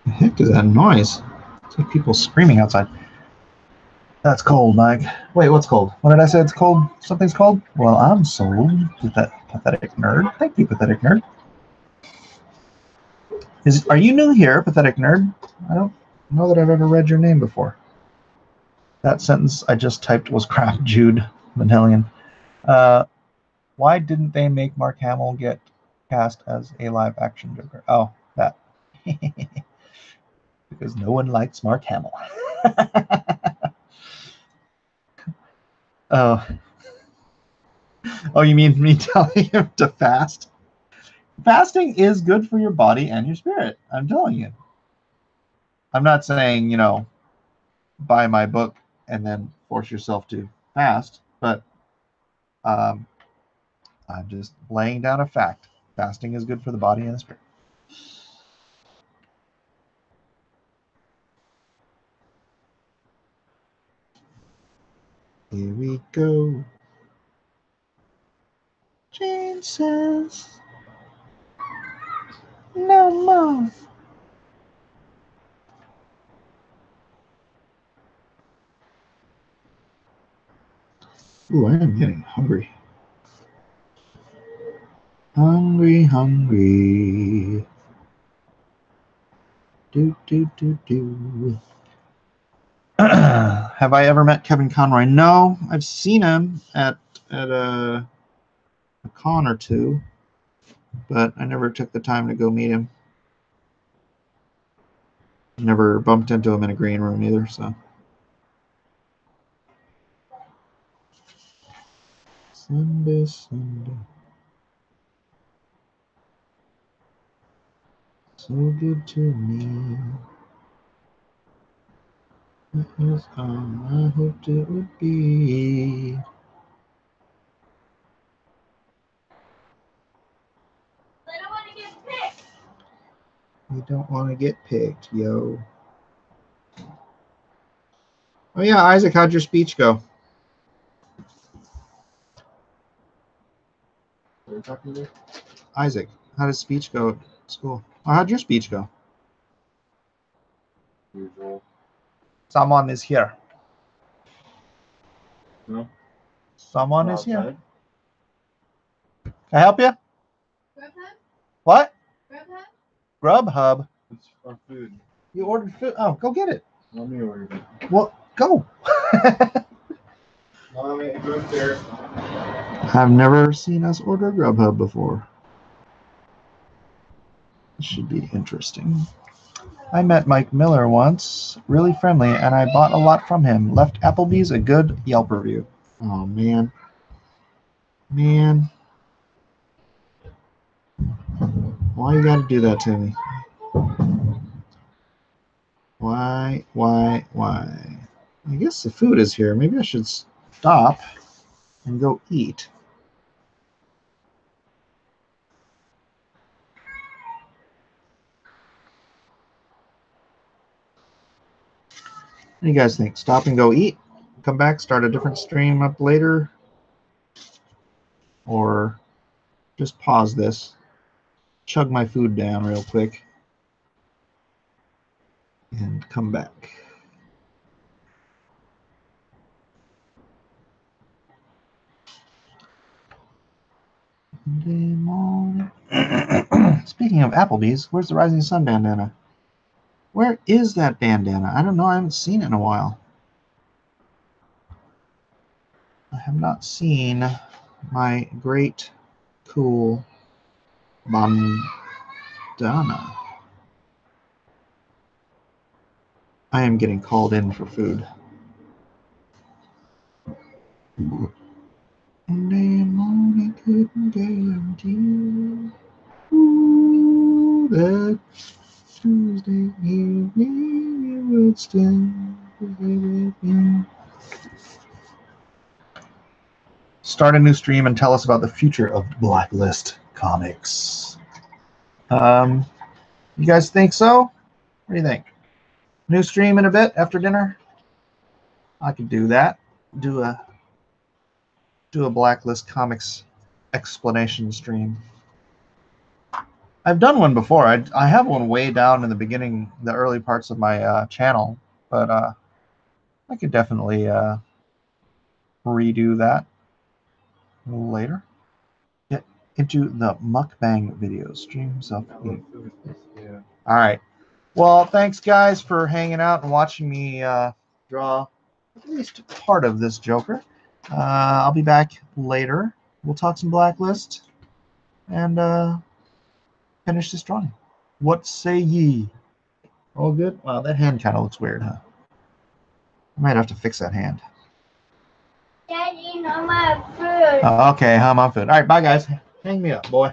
The heck is that noise? It's like people screaming outside. That's cold, Mike. Wait, what's cold? What did I say? It's cold? Something's cold? Well, I'm sold. Pathetic nerd. Thank you, pathetic nerd. Are you new here, pathetic nerd? I don't know that I've ever read your name before. That sentence I just typed was crap, Jude Manhelian. Why didn't they make Mark Hamill get cast as a live-action Joker? Oh, that. Because no one likes Mark Hamill. Oh. Oh, you mean me telling him to fast? Fasting is good for your body and your spirit. I'm telling you. I'm not saying, you know, buy my book and then force yourself to fast, but I'm just laying down a fact. Fasting is good for the body and the spirit. Here we go. Jane says, no more. Ooh, I am getting hungry. Hungry. Do. Have I ever met Kevin Conroy? No, I've seen him at a con or two, but I never took the time to go meet him. Never bumped into him in a green room either, so. Sunday. So good to me. That was all I hoped it would be. I don't want to get picked. You don't want to get picked, yo. Oh yeah, Isaac, how'd your speech go? What are you talking about? Isaac, how did speech go at school? Oh, how'd your speech go? Usual. Someone is here. No. Someone is Outside. here. Can I help you? Grubhub? What? Grubhub? Grubhub. It's our food. You ordered food. Oh, go get it. Let me order it. Well, go. Mommy, go upstairs. I've never seen us order Grubhub before. This should be interesting. I met Mike Miller once, really friendly, and I bought a lot from him. Left Applebee's a good Yelp review. Oh, man. Man. Why you gotta do that to me? Why? I guess the food is here. Maybe I should stop and go eat. What do you guys think? Stop and go eat? Come back, start a different stream up later? Or just pause this, chug my food down real quick, and come back. Speaking of Applebee's, where's the Rising Sun bandana? Where is that bandana? I don't know. I haven't seen it in a while. I have not seen my great, cool bandana. I am getting called in for food. Monday couldn't guarantee that Tuesday evening you would still be with me. Start a new stream and tell us about the future of Blacklist comics. You guys think so? What do you think? New stream in a bit after dinner? I could do that. Do a Blacklist comics explanation stream. I've done one before. I have one way down in the beginning, the early parts of my channel, but I could definitely redo that a little later. Get into the mukbang videos. Streams of eating. Yeah. All right. Well, thanks guys for hanging out and watching me draw at least part of this Joker. I'll be back later. We'll talk some Blacklist and finish this drawing. What say ye? All good? Wow, that hand kind of looks weird, huh? I might have to fix that hand. Daddy, no more food. Okay, I'm on food. All right, bye guys. Hang me up, boy.